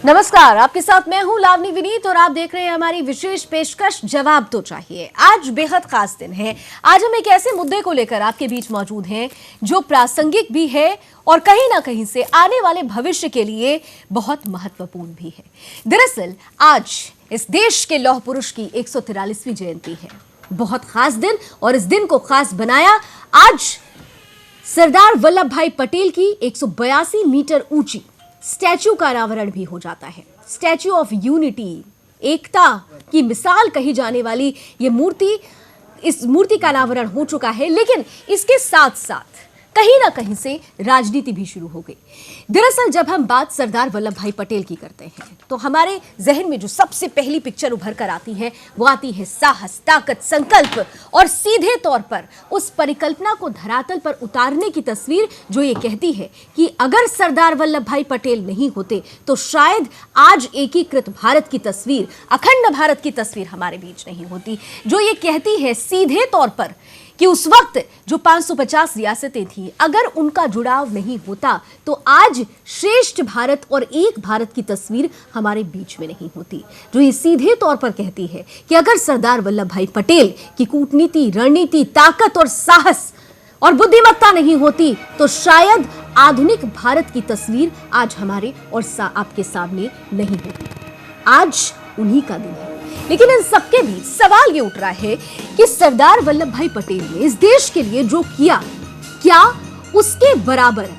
नमस्कार, आपके साथ मैं हूं लावनी विनीत और आप देख रहे हैं हमारी विशेष पेशकश जवाब तो चाहिए। आज बेहद खास दिन है। आज हम एक ऐसे मुद्दे को लेकर आपके बीच मौजूद हैं जो प्रासंगिक भी है और कहीं ना कहीं से आने वाले भविष्य के लिए बहुत महत्वपूर्ण भी है। दरअसल आज इस देश के लौह पुरुष की 143वीं जयंती है। बहुत खास दिन, और इस दिन को खास बनाया आज सरदार वल्लभ भाई पटेल की 182 मीटर ऊंची स्टैच्यू का अनावरण भी हो जाता है। स्टैच्यू ऑफ यूनिटी, एकता की मिसाल कही जाने वाली ये मूर्ति, इस मूर्ति का अनावरण हो चुका है। लेकिन इसके साथ साथ कहीं ना कहीं से राजनीति भी शुरू हो गई। दरअसल जब हम बात सरदार वल्लभ भाई पटेल की करते हैं तो हमारे जहन में जो सबसे पहली पिक्चर उभर कर आती है वो आती है साहस, ताकत, संकल्प और सीधे तौर पर उस परिकल्पना को धरातल पर उतारने की तस्वीर जो ये कहती है कि अगर सरदार वल्लभ भाई पटेल नहीं होते तो शायद आज एकीकृत भारत की तस्वीर, अखंड भारत की तस्वीर हमारे बीच नहीं होती। जो ये कहती है सीधे तौर पर कि उस वक्त जो 550 रियासतें थी, अगर उनका जुड़ाव नहीं होता तो आज श्रेष्ठ भारत और एक भारत की तस्वीर हमारे बीच में नहीं होती। जो ये सीधे तौर पर कहती है कि अगर सरदार वल्लभ भाई पटेल की कूटनीति, रणनीति, ताकत और साहस और बुद्धिमत्ता नहीं होती तो शायद आधुनिक भारत की तस्वीर आज हमारे और आपके सामने नहीं होती। आज उन्हीं का दिन है। लेकिन इन सबके बीच सवाल ये उठ रहा है कि सरदार वल्लभ भाई पटेल ने इस देश के लिए जो किया, क्या उसके बराबर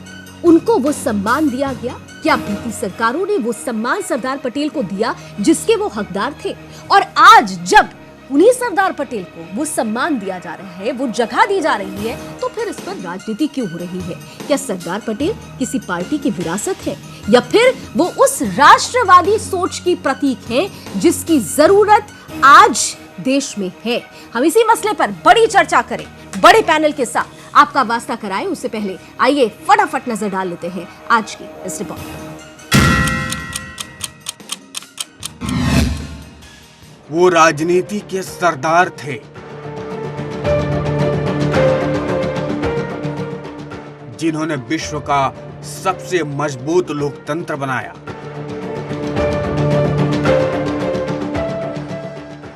उनको वो सम्मान दिया गया? क्या बीती सरकारों ने वो सम्मान सरदार पटेल को दिया जिसके वो हकदार थे? और आज जब उन्हीं सरदार पटेल को वो सम्मान दिया जा रहा है, वो जगह दी जा रही है, तो फिर इस पर राजनीति क्यों हो रही है? क्या सरदार पटेल किसी पार्टी की विरासत है या फिर वो उस राष्ट्रवादी सोच की प्रतीक है जिसकी जरूरत आज देश में है? हम इसी मसले पर बड़ी चर्चा करें बड़े पैनल के साथ। आपका वास्ता कराएं उससे पहले आइए फटाफट नजर डाल लेते हैं आज की इस रिपोर्ट पर। वो राजनीति के सरदार थे जिन्होंने विश्व का सबसे मजबूत लोकतंत्र बनाया,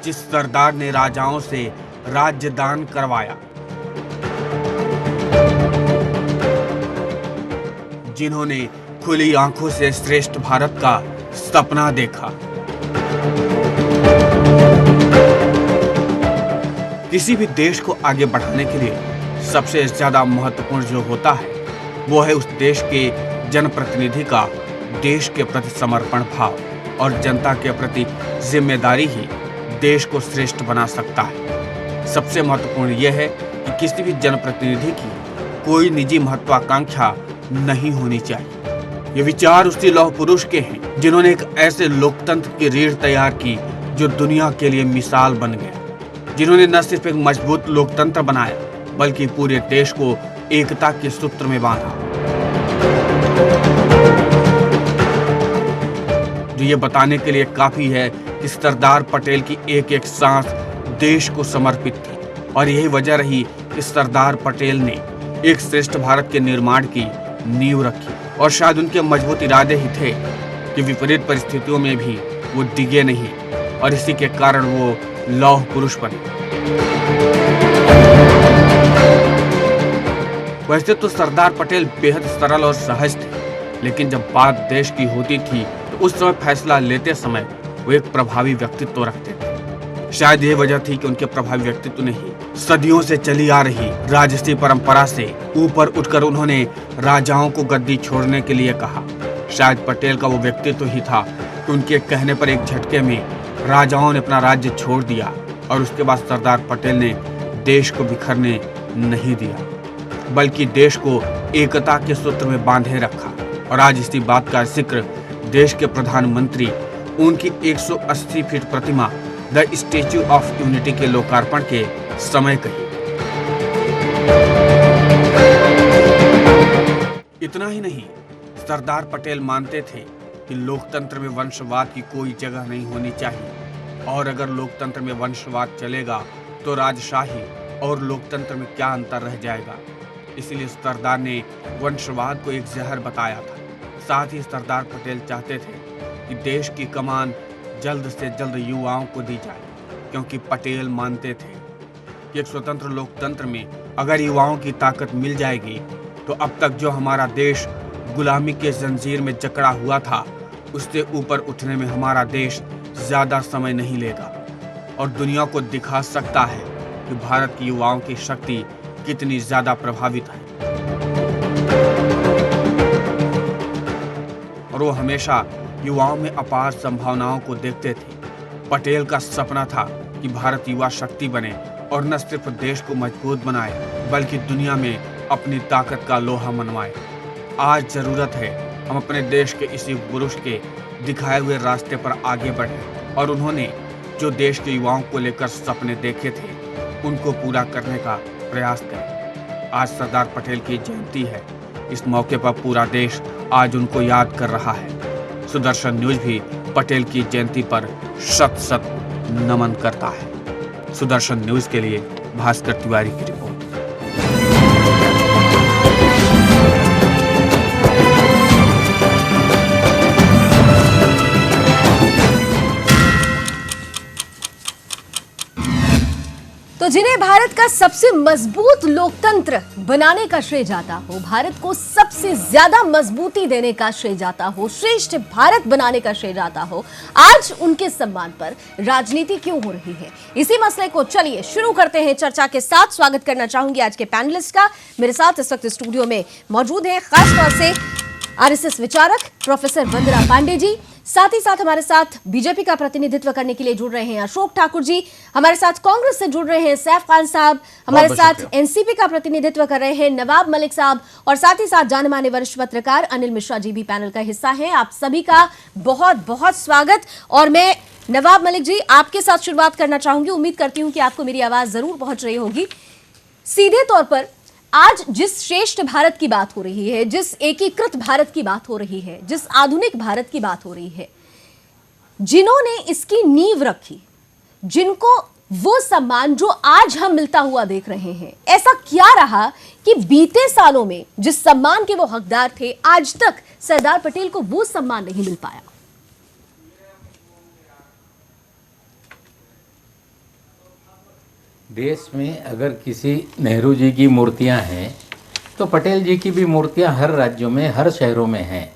जिस सरदार ने राजाओं से राज्य दान करवाया, जिन्होंने खुली आंखों से श्रेष्ठ भारत का सपना देखा। किसी भी देश को आगे बढ़ाने के लिए सबसे ज्यादा महत्वपूर्ण जो होता है वो है उस देश के जनप्रतिनिधि का देश के प्रति समर्पण भाव, और जनता के प्रति जिम्मेदारी ही देश को श्रेष्ठ बना सकता है। सबसे महत्वपूर्ण यह है कि किसी भी जनप्रतिनिधि की कोई निजी महत्वाकांक्षा नहीं होनी चाहिए। ये विचार उसी लौह पुरुष के हैं जिन्होंने एक ऐसे लोकतंत्र की रीढ़ तैयार की जो दुनिया के लिए मिसाल बन गया, जिन्होंने न सिर्फ एक मजबूत लोकतंत्र बनाया बल्कि पूरे देश को एकता के सूत्र में बांधा। जो ये बताने के लिए काफी है कि सरदार पटेल की एक एक सांस देश को समर्पित थी, और यही वजह रही कि सरदार पटेल ने एक श्रेष्ठ भारत के निर्माण की नींव रखी। और शायद उनके मजबूत इरादे ही थे कि विपरीत परिस्थितियों में भी वो डिगे नहीं, और इसी के कारण वो लौह पुरुष बने। वैसे तो सरदार पटेल बेहद सरल और सहज थे, लेकिन जब बात देश की होती थी तो उस समय फैसला लेते समय वो एक प्रभावी व्यक्तित्व रखते थे। शायद यह वजह थी कि उनके प्रभावी व्यक्तित्व ने ही सदियों से चली आ रही राजसी परंपरा से ऊपर उठकर उन्होंने राजाओं को गद्दी छोड़ने के लिए कहा। शायद पटेल का वो व्यक्तित्व ही था कि उनके कहने पर एक झटके में राजाओं ने अपना राज्य छोड़ दिया, और उसके बाद सरदार पटेल ने देश को बिखरने नहीं दिया बल्कि देश को एकता के सूत्र में बांधे रखा। और आज इसी बात का जिक्र देश के प्रधानमंत्री उनकी 180 feet Pratima the statue of unity के लोकार्पण के समय कही। इतना ही नहीं, सरदार पटेल मानते थे कि लोकतंत्र में वंशवाद की कोई जगह नहीं होनी चाहिए, और अगर लोकतंत्र में वंशवाद चलेगा तो राजशाही और लोकतंत्र में क्या अंतर रह जाएगा। इसलिए सरदार ने वंशवाद को एक जहर बताया था। साथ ही सरदार पटेल चाहते थे कि देश की कमान जल्द से जल्द युवाओं को दी जाए, क्योंकि पटेल मानते थे कि एक स्वतंत्र लोकतंत्र में अगर युवाओं की ताकत मिल जाएगी तो अब तक जो हमारा देश गुलामी के जंजीर में जकड़ा हुआ था उससे ऊपर उठने में हमारा देश ज़्यादा समय नहीं लेगा और दुनिया को दिखा सकता है कि भारत की युवाओं की शक्ति कितनी ज़्यादा प्रभावित है। और वो हमेशा युवाओं में अपार संभावनाओं को देखते थे। पटेल का सपना था कि भारत युवा शक्ति बने और न सिर्फ देश को मजबूत बनाए बल्कि दुनिया में अपनी ताकत का लोहा मनवाए। आज जरूरत है हम अपने देश के इसी पुरुष के दिखाए हुए रास्ते पर आगे बढ़ें और उन्होंने जो देश के युवाओं को लेकर सपने देखे थे उनको पूरा करने का प्रयास करें। आज सरदार पटेल की जयंती है। इस मौके पर पूरा देश आज उनको याद कर रहा है। सुदर्शन न्यूज भी पटेल की जयंती पर शत शत नमन करता है। सुदर्शन न्यूज के लिए भास्कर तिवारी की रिपोर्ट। तो जिन्हें भारत का सबसे मजबूत लोकतंत्र बनाने का श्रेय जाता हो, भारत को सबसे ज्यादा मजबूती देने का श्रेय जाता हो, श्रेष्ठ भारत बनाने का श्रेय जाता हो, आज उनके सम्मान पर राजनीति क्यों हो रही है? इसी मसले को चलिए शुरू करते हैं चर्चा के साथ। स्वागत करना चाहूंगी आज के पैनलिस्ट का। मेरे साथ इस वक्त स्टूडियो में मौजूद हैं खासतौर से आरएसएस विचारक प्रोफेसर वंदना पांडे जी, साथ ही साथ हमारे साथ बीजेपी का प्रतिनिधित्व करने के लिए जुड़ रहे हैं अशोक ठाकुर जी, हमारे साथ कांग्रेस से जुड़ रहे हैं सैफ खान साहब, हमारे साथ एनसीपी का प्रतिनिधित्व कर रहे हैं नवाब मलिक साहब और साथ ही साथ जाने माने वरिष्ठ पत्रकार अनिल मिश्रा जी भी पैनल का हिस्सा हैं। आप सभी का बहुत बहुत स्वागत। और मैं नवाब मलिक जी आपके साथ शुरुआत करना चाहूंगी। उम्मीद करती हूं कि आपको मेरी आवाज जरूर पहुंच रही होगी। सीधे तौर पर आज जिस श्रेष्ठ भारत की बात हो रही है, जिस एकीकृत भारत की बात हो रही है, जिस आधुनिक भारत की बात हो रही है, जिन्होंने इसकी नींव रखी, जिनको वो सम्मान जो आज हम मिलता हुआ देख रहे हैं, ऐसा क्या रहा कि बीते सालों में जिस सम्मान के वो हकदार थे आज तक सरदार पटेल को वो सम्मान नहीं मिल पाया? देश में अगर किसी नेहरू जी की मूर्तियां हैं तो पटेल जी की भी मूर्तियां हर राज्यों में, हर शहरों में हैं।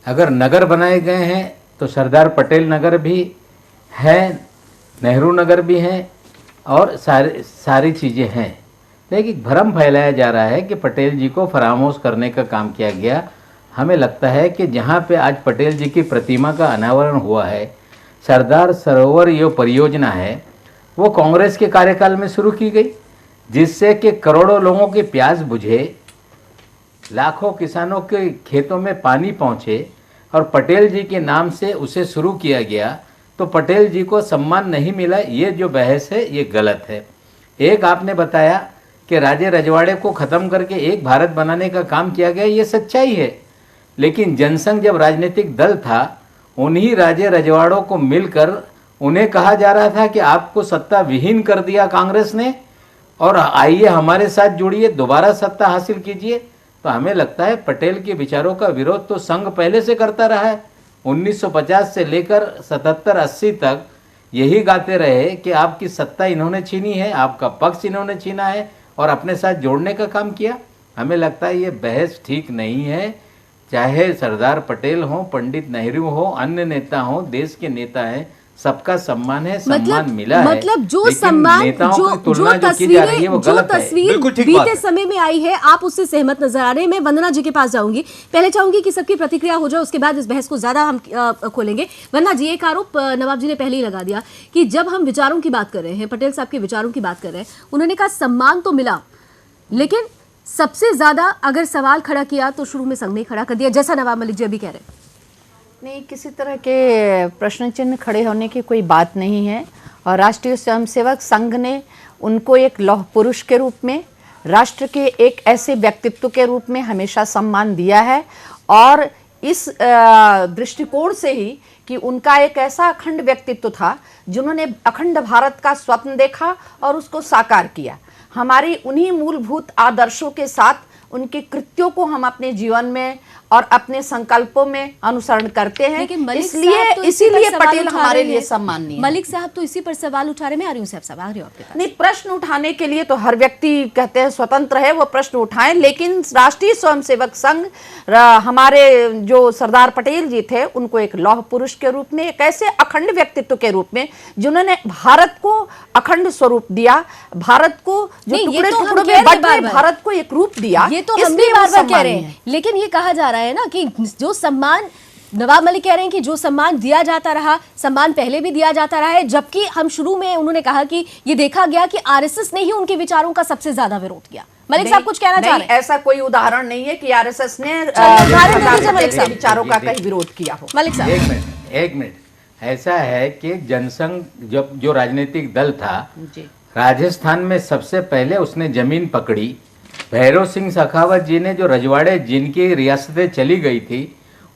अगर नगर बनाए गए हैं तो सरदार पटेल नगर भी है, नेहरू नगर भी हैं और सारी चीज़ें हैं। लेकिन भ्रम फैलाया जा रहा है कि पटेल जी को फरामोश करने का काम किया गया। हमें लगता है कि जहाँ पे आज पटेल जी की प्रतिमा का अनावरण हुआ है, सरदार सरोवर ये परियोजना है, वो कांग्रेस के कार्यकाल में शुरू की गई, जिससे कि करोड़ों लोगों की प्यास बुझे, लाखों किसानों के खेतों में पानी पहुंचे और पटेल जी के नाम से उसे शुरू किया गया। तो पटेल जी को सम्मान नहीं मिला, ये जो बहस है ये गलत है। एक आपने बताया कि राजे रजवाड़े को ख़त्म करके एक भारत बनाने का काम किया गया, ये सच्चाई है। लेकिन जनसंघ जब राजनीतिक दल था, उन्हीं राजे रजवाड़ों को मिलकर उन्हें कहा जा रहा था कि आपको सत्ता विहीन कर दिया कांग्रेस ने और आइए हमारे साथ जुड़िए, दोबारा सत्ता हासिल कीजिए। तो हमें लगता है पटेल के विचारों का विरोध तो संघ पहले से करता रहा है। 1950 से लेकर 77-80 तक यही गाते रहे कि आपकी सत्ता इन्होंने छीनी है, आपका पक्ष इन्होंने छीना है और अपने साथ जोड़ने का काम किया। हमें लगता है ये बहस ठीक नहीं है। चाहे सरदार पटेल हो, पंडित नेहरू हो, अन्य नेता हो, देश के नेता हैं, सबका सम्मान है, सम्मान मिला है। मतलब जो सम्मान, जो तस्वीर बीते समय में आई है, आप उससे सहमत नजर आ रहे हैं। मैं वंदना जी के पास जाऊंगी, पहले चाहूंगी कि सबकी प्रतिक्रिया हो जाए, उसके बाद इस बहस को ज्यादा हम खोलेंगे। वंदना जी, एक आरोप नवाब जी ने पहले ही लगा दिया कि जब हम विचारों की बात कर रहे हैं, पटेल साहब के विचारों की बात कर रहे हैं, उन्होंने कहा सम्मान तो मिला, लेकिन सबसे ज्यादा अगर सवाल खड़ा किया तो शुरू में संघ ने खड़ा कर दिया, जैसा नवाब मलिक जी अभी कह रहे हैं। नहीं, किसी तरह के प्रश्न चिन्ह खड़े होने की कोई बात नहीं है। और राष्ट्रीय स्वयंसेवक संघ ने उनको एक लौह पुरुष के रूप में, राष्ट्र के एक ऐसे व्यक्तित्व के रूप में हमेशा सम्मान दिया है। और इस दृष्टिकोण से ही कि उनका एक ऐसा अखंड व्यक्तित्व था जिन्होंने अखंड भारत का स्वप्न देखा और उसको साकार किया। हमारी उन्हीं मूलभूत आदर्शों के साथ उनके कृत्यों को हम अपने जीवन में और अपने संकल्पों में अनुसरण करते हैं, लेकिन मलिक इसलिए साहब तो इसी पर इसीलिए सवाल पटेल उठा हमारे रहे लिए हैं। सम्माननीय है। मलिक साहब तो इसी पर सवाल उठा रहे हैं। मैं आ रही हूं साहब, आ रही हूं आपके पास। नहीं, प्रश्न उठाने के लिए तो हर व्यक्ति कहते हैं स्वतंत्र है, वो प्रश्न उठाएं, लेकिन राष्ट्रीय स्वयंसेवक संघ हमारे जो सरदार पटेल जी थे उनको एक लौह पुरुष के रूप में, एक ऐसे अखंड व्यक्तित्व के रूप में जिन्होंने भारत को अखंड स्वरूप दिया, भारत को जो नहीं, ये टुकड़े तो हम टुकड़ों कह में रहे हैं बंटे बार-बार। भारत को एक रूप दिया, ये तो हम भी इसलिए वो बार बार कह रहे सम्माननीय हैं, लेकिन ये कहा जा रहा है ना कि जो सम्मान नवाब मलिक कह रहे हैं कि जो सम्मान दिया जाता रहा, सम्मान पहले भी दिया जाता रहा है, जबकि हम शुरू में उन्होंने कहा कि ये देखा गया कि आरएसएस ने ही उनके विचारों का सबसे ज्यादा विरोध किया। मलिक साहब कुछ कहना चाह रहे हैं? ऐसा कोई उदाहरण नहीं है कि आरएसएस ने उदाहरण दे सरदार दीजिए मलिक पटेल साहब। के विचारों का जी, कहीं विरोध किया हो। मलिक साहब एक मिनट ऐसा है कि जनसंघ जब जो राजनीतिक दल था जी, राजस्थान में सबसे पहले उसने जमीन पकड़ी। भैरव सिंह सखावत जी ने जो रजवाड़े जिनकी रियासतें चली गई थी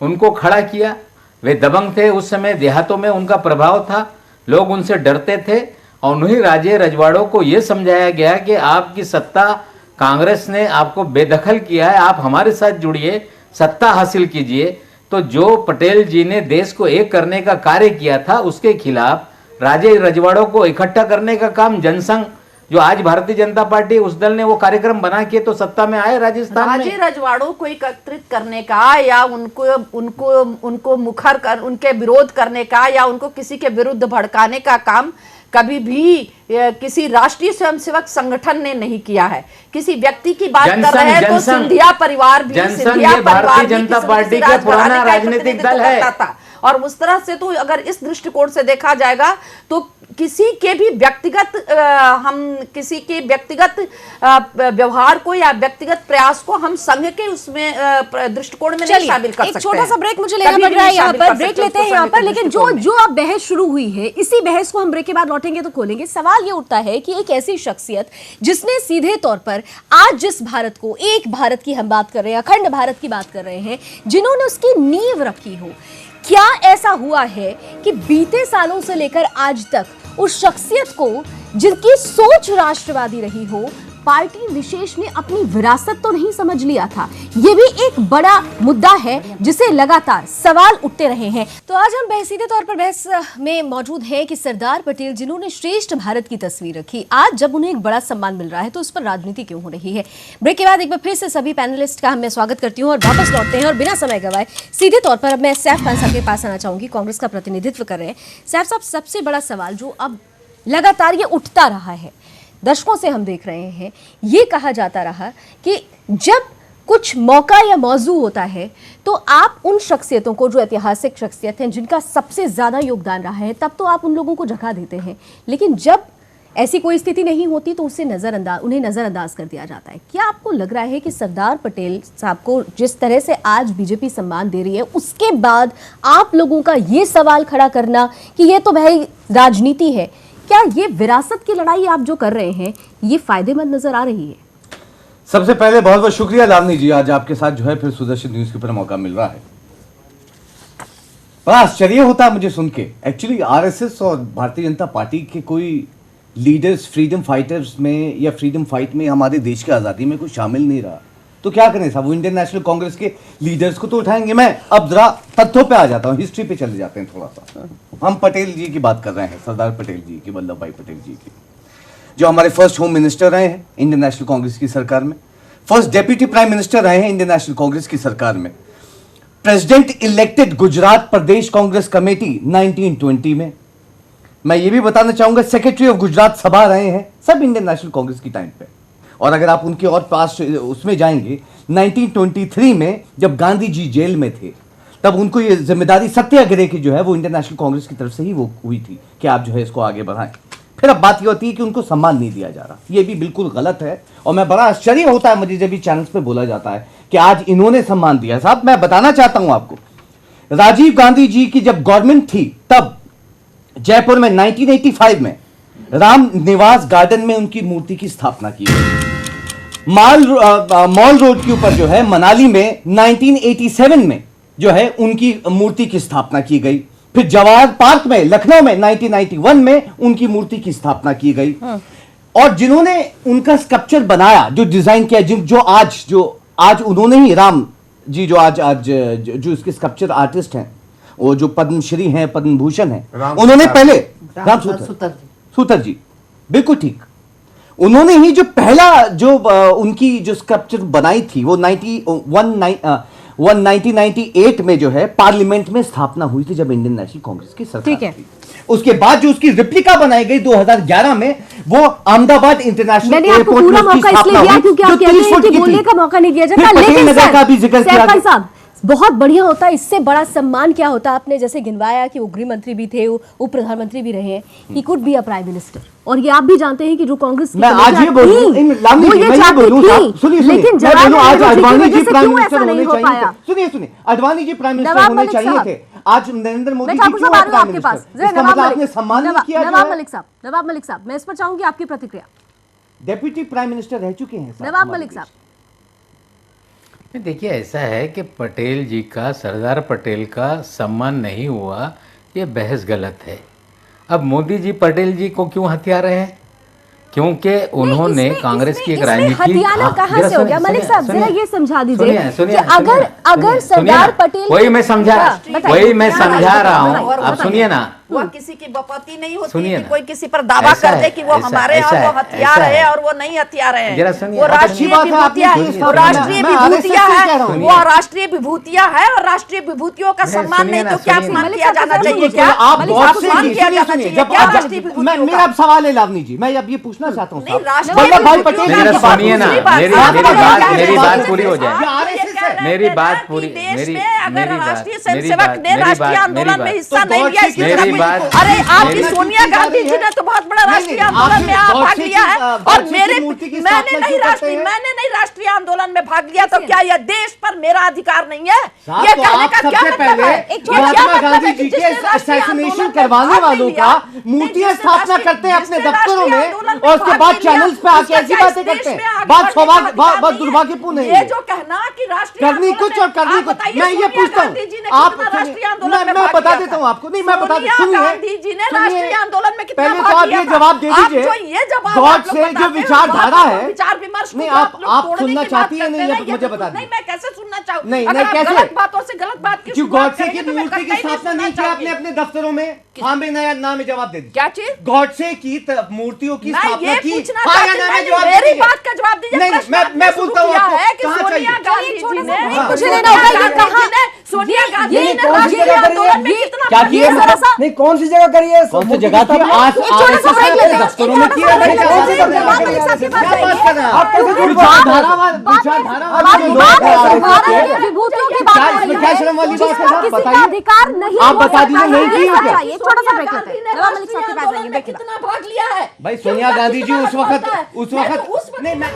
उनको खड़ा किया। वे दबंग थे, उस समय देहातों में उनका प्रभाव था, लोग उनसे डरते थे और उन्हीं राजे रजवाड़ों को यह समझाया गया कि आपकी सत्ता कांग्रेस ने आपको बेदखल किया है, आप हमारे साथ जुड़िए, सत्ता हासिल कीजिए। तो जो पटेल जी ने देश को एक करने का कार्य किया था उसके खिलाफ राजे रजवाड़ों को इकट्ठा करने का काम जनसंघ, जो आज भारतीय जनता पार्टी उस दल ने वो कार्यक्रम बना के तो सत्ता में आए राजस्थान में। राजे रजवाड़ों को एकत्रित करने का या उनको उनको उनको मुखर कर उनके विरोध करने का या उनको किसी के विरुद्ध भड़काने का काम कभी भी किसी राष्ट्रीय स्वयंसेवक संगठन ने नहीं किया है। किसी व्यक्ति की बात कर रहे हैं तो सिंधिया परिवार भी, सिंधिया परिवार भी जनता पार्टी का पुराना राजनीतिक दल है था। और उस तरह से तो अगर इस दृष्टिकोण से देखा जाएगा तो किसी के भी व्यक्तिगत हम किसी के व्यक्तिगत व्यवहार को या व्यक्तिगत प्रयास को हम संघ के उसमें दृष्टिकोण में नहीं शामिल कर सकते। एक छोटा सा ब्रेक मुझे लेना पड़ रहा है यहाँ पर, ब्रेक लेते हैं यहाँ पर, लेकिन जो अब बहस शुरू हुई है इसी बहस को हम ब्रेक के बाद लौटेंगे तो खोलेंगे। सवाल ये उठता है कि एक ऐसी शख्सियत जिसने सीधे तौर पर आज जिस भारत को, एक भारत की हम बात कर रहे हैं, अखंड भारत की बात कर रहे हैं, जिन्होंने उसकी नींव रखी हो, क्या ऐसा हुआ है कि बीते सालों से लेकर आज तक उस शख्सियत को जिनकी सोच राष्ट्रवादी रही हो, पार्टी विशेष ने अपनी विरासत तो नहीं समझ लिया था? यह भी एक बड़ा मुद्दा है जिसे लगातार सवाल उठते रहे हैं। तो आज हम सीधे तौर पर बहस में मौजूद हैं कि सरदार पटेल जिन्होंने श्रेष्ठ भारत की तस्वीर रखी, आज जब उन्हें एक बड़ा सम्मान मिल रहा है तो उस पर राजनीति क्यों हो रही है? ब्रेक के बाद एक बार फिर से सभी पैनलिस्ट का मैं स्वागत करती हूँ और वापस लौटते हैं और बिना समय गवाए सीधे तौर पर अब मैं सैफ खान साहब के पास आना चाहूंगी, कांग्रेस का प्रतिनिधित्व कर रहे हैं। सैफ साहब, सबसे बड़ा सवाल जो अब लगातार ये उठता रहा है, दशकों से हम देख रहे हैं, ये कहा जाता रहा कि जब कुछ मौका या मौजू होता है तो आप उन शख्सियतों को, जो ऐतिहासिक शख्सियत हैं, जिनका सबसे ज़्यादा योगदान रहा है, तब तो आप उन लोगों को झुका देते हैं, लेकिन जब ऐसी कोई स्थिति नहीं होती तो उन्हें नज़रअंदाज कर दिया जाता है। क्या आपको लग रहा है कि सरदार पटेल साहब को जिस तरह से आज बीजेपी सम्मान दे रही है, उसके बाद आप लोगों का ये सवाल खड़ा करना कि ये तो भाई राजनीति है, क्या ये विरासत की लड़ाई आप जो कर रहे हैं ये फायदेमंद नजर आ रही है? सबसे पहले बहुत बहुत शुक्रिया लावनी जी, आज आपके साथ जो है फिर सुदर्शन न्यूज के ऊपर मौका मिल रहा है। बड़ा आश्चर्य होता है मुझे सुन के। एक्चुअली आरएसएस और भारतीय जनता पार्टी के कोई लीडर्स फ्रीडम फाइटर्स में या फ्रीडम फाइट में हमारे देश की आज़ादी में कोई शामिल नहीं रहा, तो क्या करें साहब? वो इंडियन नेशनल कांग्रेस के लीडर्स को तो उठाएंगे। मैं अब जरा तथ्यों पे आ जाता हूँ, हिस्ट्री पे चले जाते हैं थोड़ा सा। हम पटेल जी की बात कर रहे हैं, सरदार पटेल जी की, वल्लभ भाई पटेल जी की, जो हमारे फर्स्ट होम मिनिस्टर रहे हैं इंडियन नेशनल कांग्रेस की सरकार में, फर्स्ट डेप्यूटी प्राइम मिनिस्टर रहे हैं इंडियन नेशनल कांग्रेस की सरकार में, प्रेसिडेंट इलेक्टेड गुजरात प्रदेश कांग्रेस कमेटी 1920 में। मैं ये भी बताना चाहूंगा सेक्रेटरी ऑफ गुजरात सभा रहे हैं, सब इंडियन नेशनल कांग्रेस की टाइम पे। और अगर आप उनके और पास उसमें जाएंगे 1923 में जब गांधी जी जेल में थे, तब उनको ये जिम्मेदारी सत्याग्रह की जो है वो इंडियन नेशनल कांग्रेस की तरफ से ही वो हुई थी कि आप जो है इसको आगे बढ़ाएं। फिर अब बात ये होती है कि उनको सम्मान नहीं दिया जा रहा, ये भी बिल्कुल गलत है। और मैं बड़ा आश्चर्य होता है मुझे जब भी चैनल्स पे बोला जाता है कि आज इन्होंने सम्मान दिया। साहब मैं बताना चाहता हूं आपको, राजीव गांधी जी की जब गवर्नमेंट थी तब जयपुर में 1985 में राम निवास गार्डन में उनकी मूर्ति की स्थापना की गई। मॉल रोड के ऊपर जो है मनाली में 1987 में जो है उनकी मूर्ति की स्थापना की गई। फिर जवाहर पार्क में लखनऊ में 1991 में उनकी मूर्ति की स्थापना की गई। और जिन्होंने उनका स्कल्पचर बनाया, जो डिजाइन किया, जो आज उन्होंने ही राम जी जो आज आज जो इसके स्कल्पचर आर्टिस्ट हैं, वो जो पद्मश्री हैं, पद्म भूषण हैं, उन्होंने पहले राम सूतर जी, बिल्कुल ठीक, उन्होंने ही जो पहला जो उनकी जो स्कल्पचर बनाई थी वो 1998 में जो है पार्लियामेंट में स्थापना हुई थी, जब इंडियन नेशनल कांग्रेस की सरकार ठीक है। थी। उसके बाद जो उसकी रिप्लिका बनाई गई 2011 में, वो अहमदाबाद इंटरनेशनल मैंने आपको एयरपोर्ट में पूरा उसकी मौका इसलिए स्थापना दिया हुई, क्योंकि जो आप कहते 30 हैं फुट कि की बोलने थी। का मौका नहीं दिया फिर जाता। पटेल लेकिन नगर का भी जिक्र सर, किया सैफ खान गया। साहब, बहुत बढ़िया होता, इससे बड़ा सम्मान क्या होता। आपने जैसे गिनवाया कि वो गृह मंत्री भी थे, उप प्रधानमंत्री भी रहे, he could be a prime minister. और ये आप भी जानते हैं कि जो कांग्रेस की मैं आज ये बोलूं, लावनी वो जी, ये मैं ये चाहती बोलूं, थी, सुनिए लेकिन मैं जवाहरलाल बोलूं, आज नेहरू जी की अडवाणी वजह जी से प्राइम क्यों मिनिस्टर ऐसा नहीं होने हो चाहिए पाया? थे। सुनिए अडवाणी जी प्राइम मिनिस्टर नवाब होने मलिक चाहिए साहब। थे, आज नरेंद्र मोदी मैं जी ठाकुर क्यों साहब आ है रही हूँ प्राइम आपके पास। मिनिस्टर? इसका मतलब आपने सम्मान नहीं किया। नवाब मलिक साहब, मैं इस पर चाहूंगी आपकी प्रतिक्रिया। डेप्यूटी प्राइम मिनिस्टर रह चुके हैं साहब नवाब हमारे मलिक देश साहब, देखिए, ऐसा है कि पटेल जी का, सरदार पटेल का सम्मान नहीं हुआ, ये बहस गलत है। अब मोदी जी पटेल जी को क्यों हथिया रहे हैं? क्योंकि उन्होंने कांग्रेस की एक राजनीति, हथियाना कहाँ से हो गया? मलिक साहब जरा ये समझा दीजिए कि अगर सरदार पटेल, वही मैं समझा रहा हूँ, आप सुनिए ना। वह किसी की बपौती नहीं होती सुनिए कि ना। कोई किसी पर दावा ऐसा कर दे है, कि वो ऐसा- हमारे ऐसा और वो है, हथियार ऐसा है है। और वो नहीं हथियार है। जरा सुनिए, वो आप राष्ट्रीय अच्छी बात है, आपने विभूतियां ये वो सुनिए, राष्ट्रीय मैं RSS विभूतियां से है, कह रहा हूँ। वो राष्ट्रीय विभूतियां है और राष्ट्रीय विभूतियों का नहीं, सम्मान सुनिए नहीं ना, तो क्या सुनिए सम्मान ना। किया जाना चाहिए? देखिए, क्या आप मलिक गौर साहब, से सम्मान किया जाना सुनिए, चाहिए जब क्या आप राष्ट्रीय विभूतियों मेरा का? सवाल है लावनी जी, मैं अब ये पूछना चाहता हूँ नहीं, साहब। राष्ट्रीय वल्लभ भाई विभूतियों पटेल का जरा की सम्मान सुनिए ना, दूसरी बात, मेरी आप मेरी क्या बात कह मेरी रहे बात हैं? पूरी हो जाए। आप ये ये RSS कह है। रहे मेरी थे बात ना कि पूरी, देश मेरी में अगर मेरी बात, राष्ट्रीय मेरी स्वयंसेवक बात, ने मेरी राष्ट्रीय बात, आंदोलन में मेरी हिस्सा तो नहीं लिया, इसका मेरी मतलब बात- अरे आपकी मेरी- सोनिया गांधी जी ने तो बहुत बड़ा राष्ट्रीय आंदोलन में भाग लिया है और मेरे मैंने नहीं राष्ट्रीय आंदोलन में भाग लिया, तो क्या यह देश पर मेरा अधिकार नहीं है? साहब, ये तो कहने आप का क्या सबसे मतलब पहले है? ये क्या महात्मा मतलब गांधी है कि जी के जिसने राष्ट्रीय assassination आंदोलन में करवाने भाग नहीं वालों लिया, का नहीं, मूर्तियां जिसने स्थापना राष्ट्रीय- करते हैं अपने जिसने दफ्तरों राष्ट्रीय में आंदोलन और उसके भाग बाद नहीं लिया, चैनल्स पे आके उसका ऐसी क्या बातें इस देश करते में हैं। आगे बात बढ़ने का सौभाग्य अधिकार बहुत नहीं है? दुर्भाग्यपूर्ण है ये जो कहना कि राष्ट्रीय करनी आंदोलन कुछ में- और करनी आप कुछ। बताइए, मैं ये सोनिया पूछता गांधी जी ने हूँ, आप कितना राष्ट्रीय आंदोलन में मैं भाग बता लिया देता था? हूँ आपको, नहीं मैं बता सोनिया सुनिए, गांधी जी ने सुनिए, राष्ट्रीय आंदोलन में कितना पहले तो भाग आप लिया ये था? जवाब दे आप दीजिए, जो ये जवाब गॉड आप लोग से जो बताते हैं, विचारधारा बात- है, विचार विमर्श नहीं, को आप तोड़ने सुनना की बात चाहती हैं, करते नहीं, हैं, ये मुझे बता नहीं, दीजिए। मैं कैसे सुनना चाहूँ? नहीं, अगर नहीं, आप कैसे? गलत बातों से गलत बात की क्यों शुरुआत गॉडसे करेंगे की तो मैं मूर्ति की कतई नहीं स्थापना सुनना नहीं की आपने चाहूंगी। अपने दफ्तरों में? हाँ में नया नाम में जवाब दे दीजिए। क्या चीज? गॉडसे की मूर्तियों की मैं स्थापना ये की? पूछना हाँ या चाहती ना हूँ, में जवाब मेरी दीजिए। बात का जवाब दीजिए। नहीं, प्रश्न मैं आपने पूछता शुरू हूँ किया आपको, है कि कहाँ सोनिया चाहिए? गांधी जी ने हाँ। कुछ लेना होगा, ये कहाँ- सोनिया गांधी ये ने कौन सी राष्ट्रीय जगह आंदोलन में ये कितना क्या भाग किए? लिया? जरा सा नहीं कौन सी जगह करी है? कौन सी जगह थी? आज एक छोटा सा ब्रेक लेते हैं, दफ्तरों एक में छोटा किया सा है, ब्रेक क्या लेते बात हैं। कर रहे हैं? नवाब मलिक साहब के पास क्या बात जाइए। कर रहे हैं? आप कैसे झूठ विचारधारा बात जो लोग बात हैं, है, RSS भारत के, की विभूतियों की बात क्या हो रही इसमें क्या है, शर्म वाली बात है जिसका साहब? किसी का बताइए। अधिकार नहीं आप हो बता सकता दीजिए, है। नहीं की ये हो क्या? बताइए, छोटा सा ब्रेक लेते गांधी हैं। ने नवाब मलिक साहब राष्ट्रीय के पास आंदोलन जाइए, में ब्रेक के बाद। कितना भाग लिया है? भाई क्यों सोनिया का गांधी जी कितना उस वक्त होता है? उस नहीं, वक्त तो उस वक्त नहीं मैं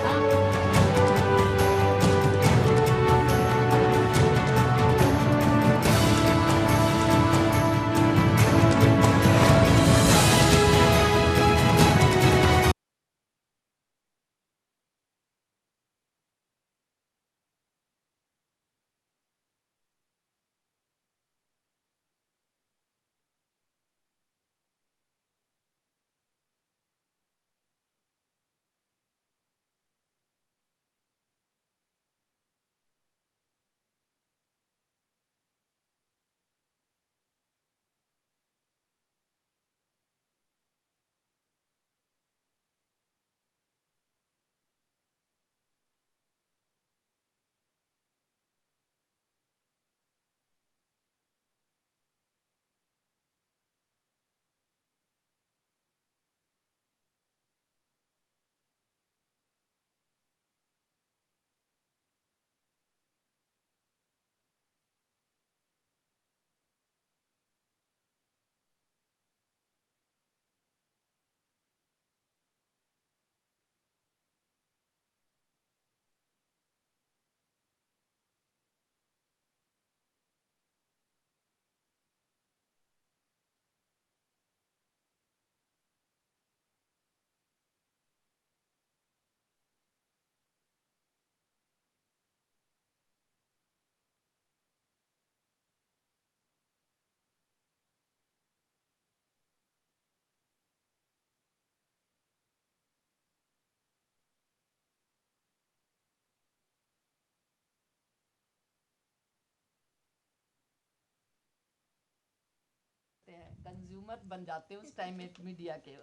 कंज्यूमर बन जाते हैं उस टाइम में मीडिया के।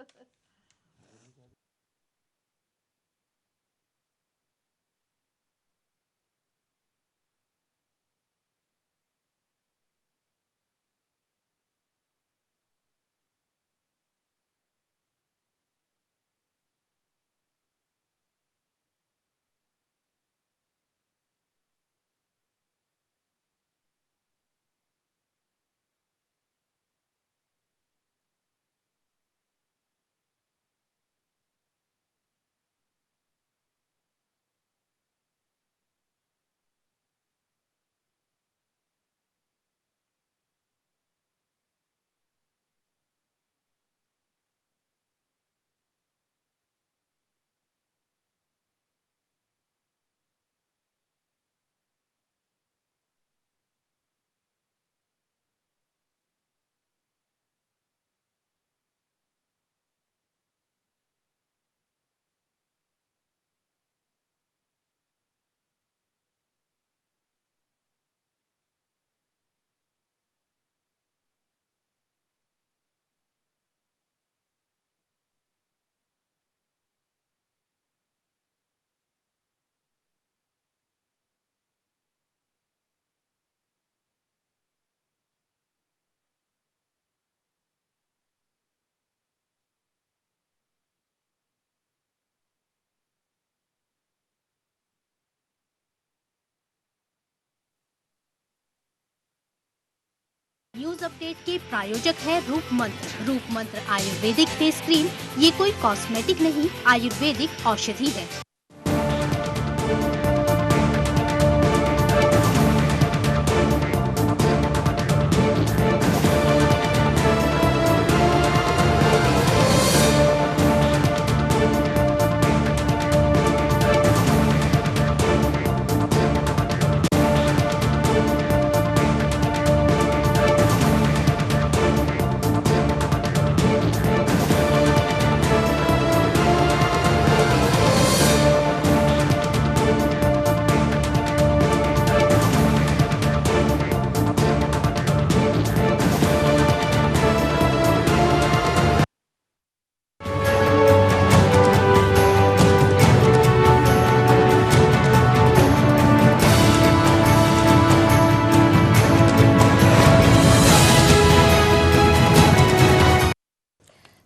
न्यूज अपडेट के प्रायोजक है रूप मंत्र। रूप मंत्र आयुर्वेदिक फेस क्रीम ये कोई कॉस्मेटिक नहीं, आयुर्वेदिक औषधि है।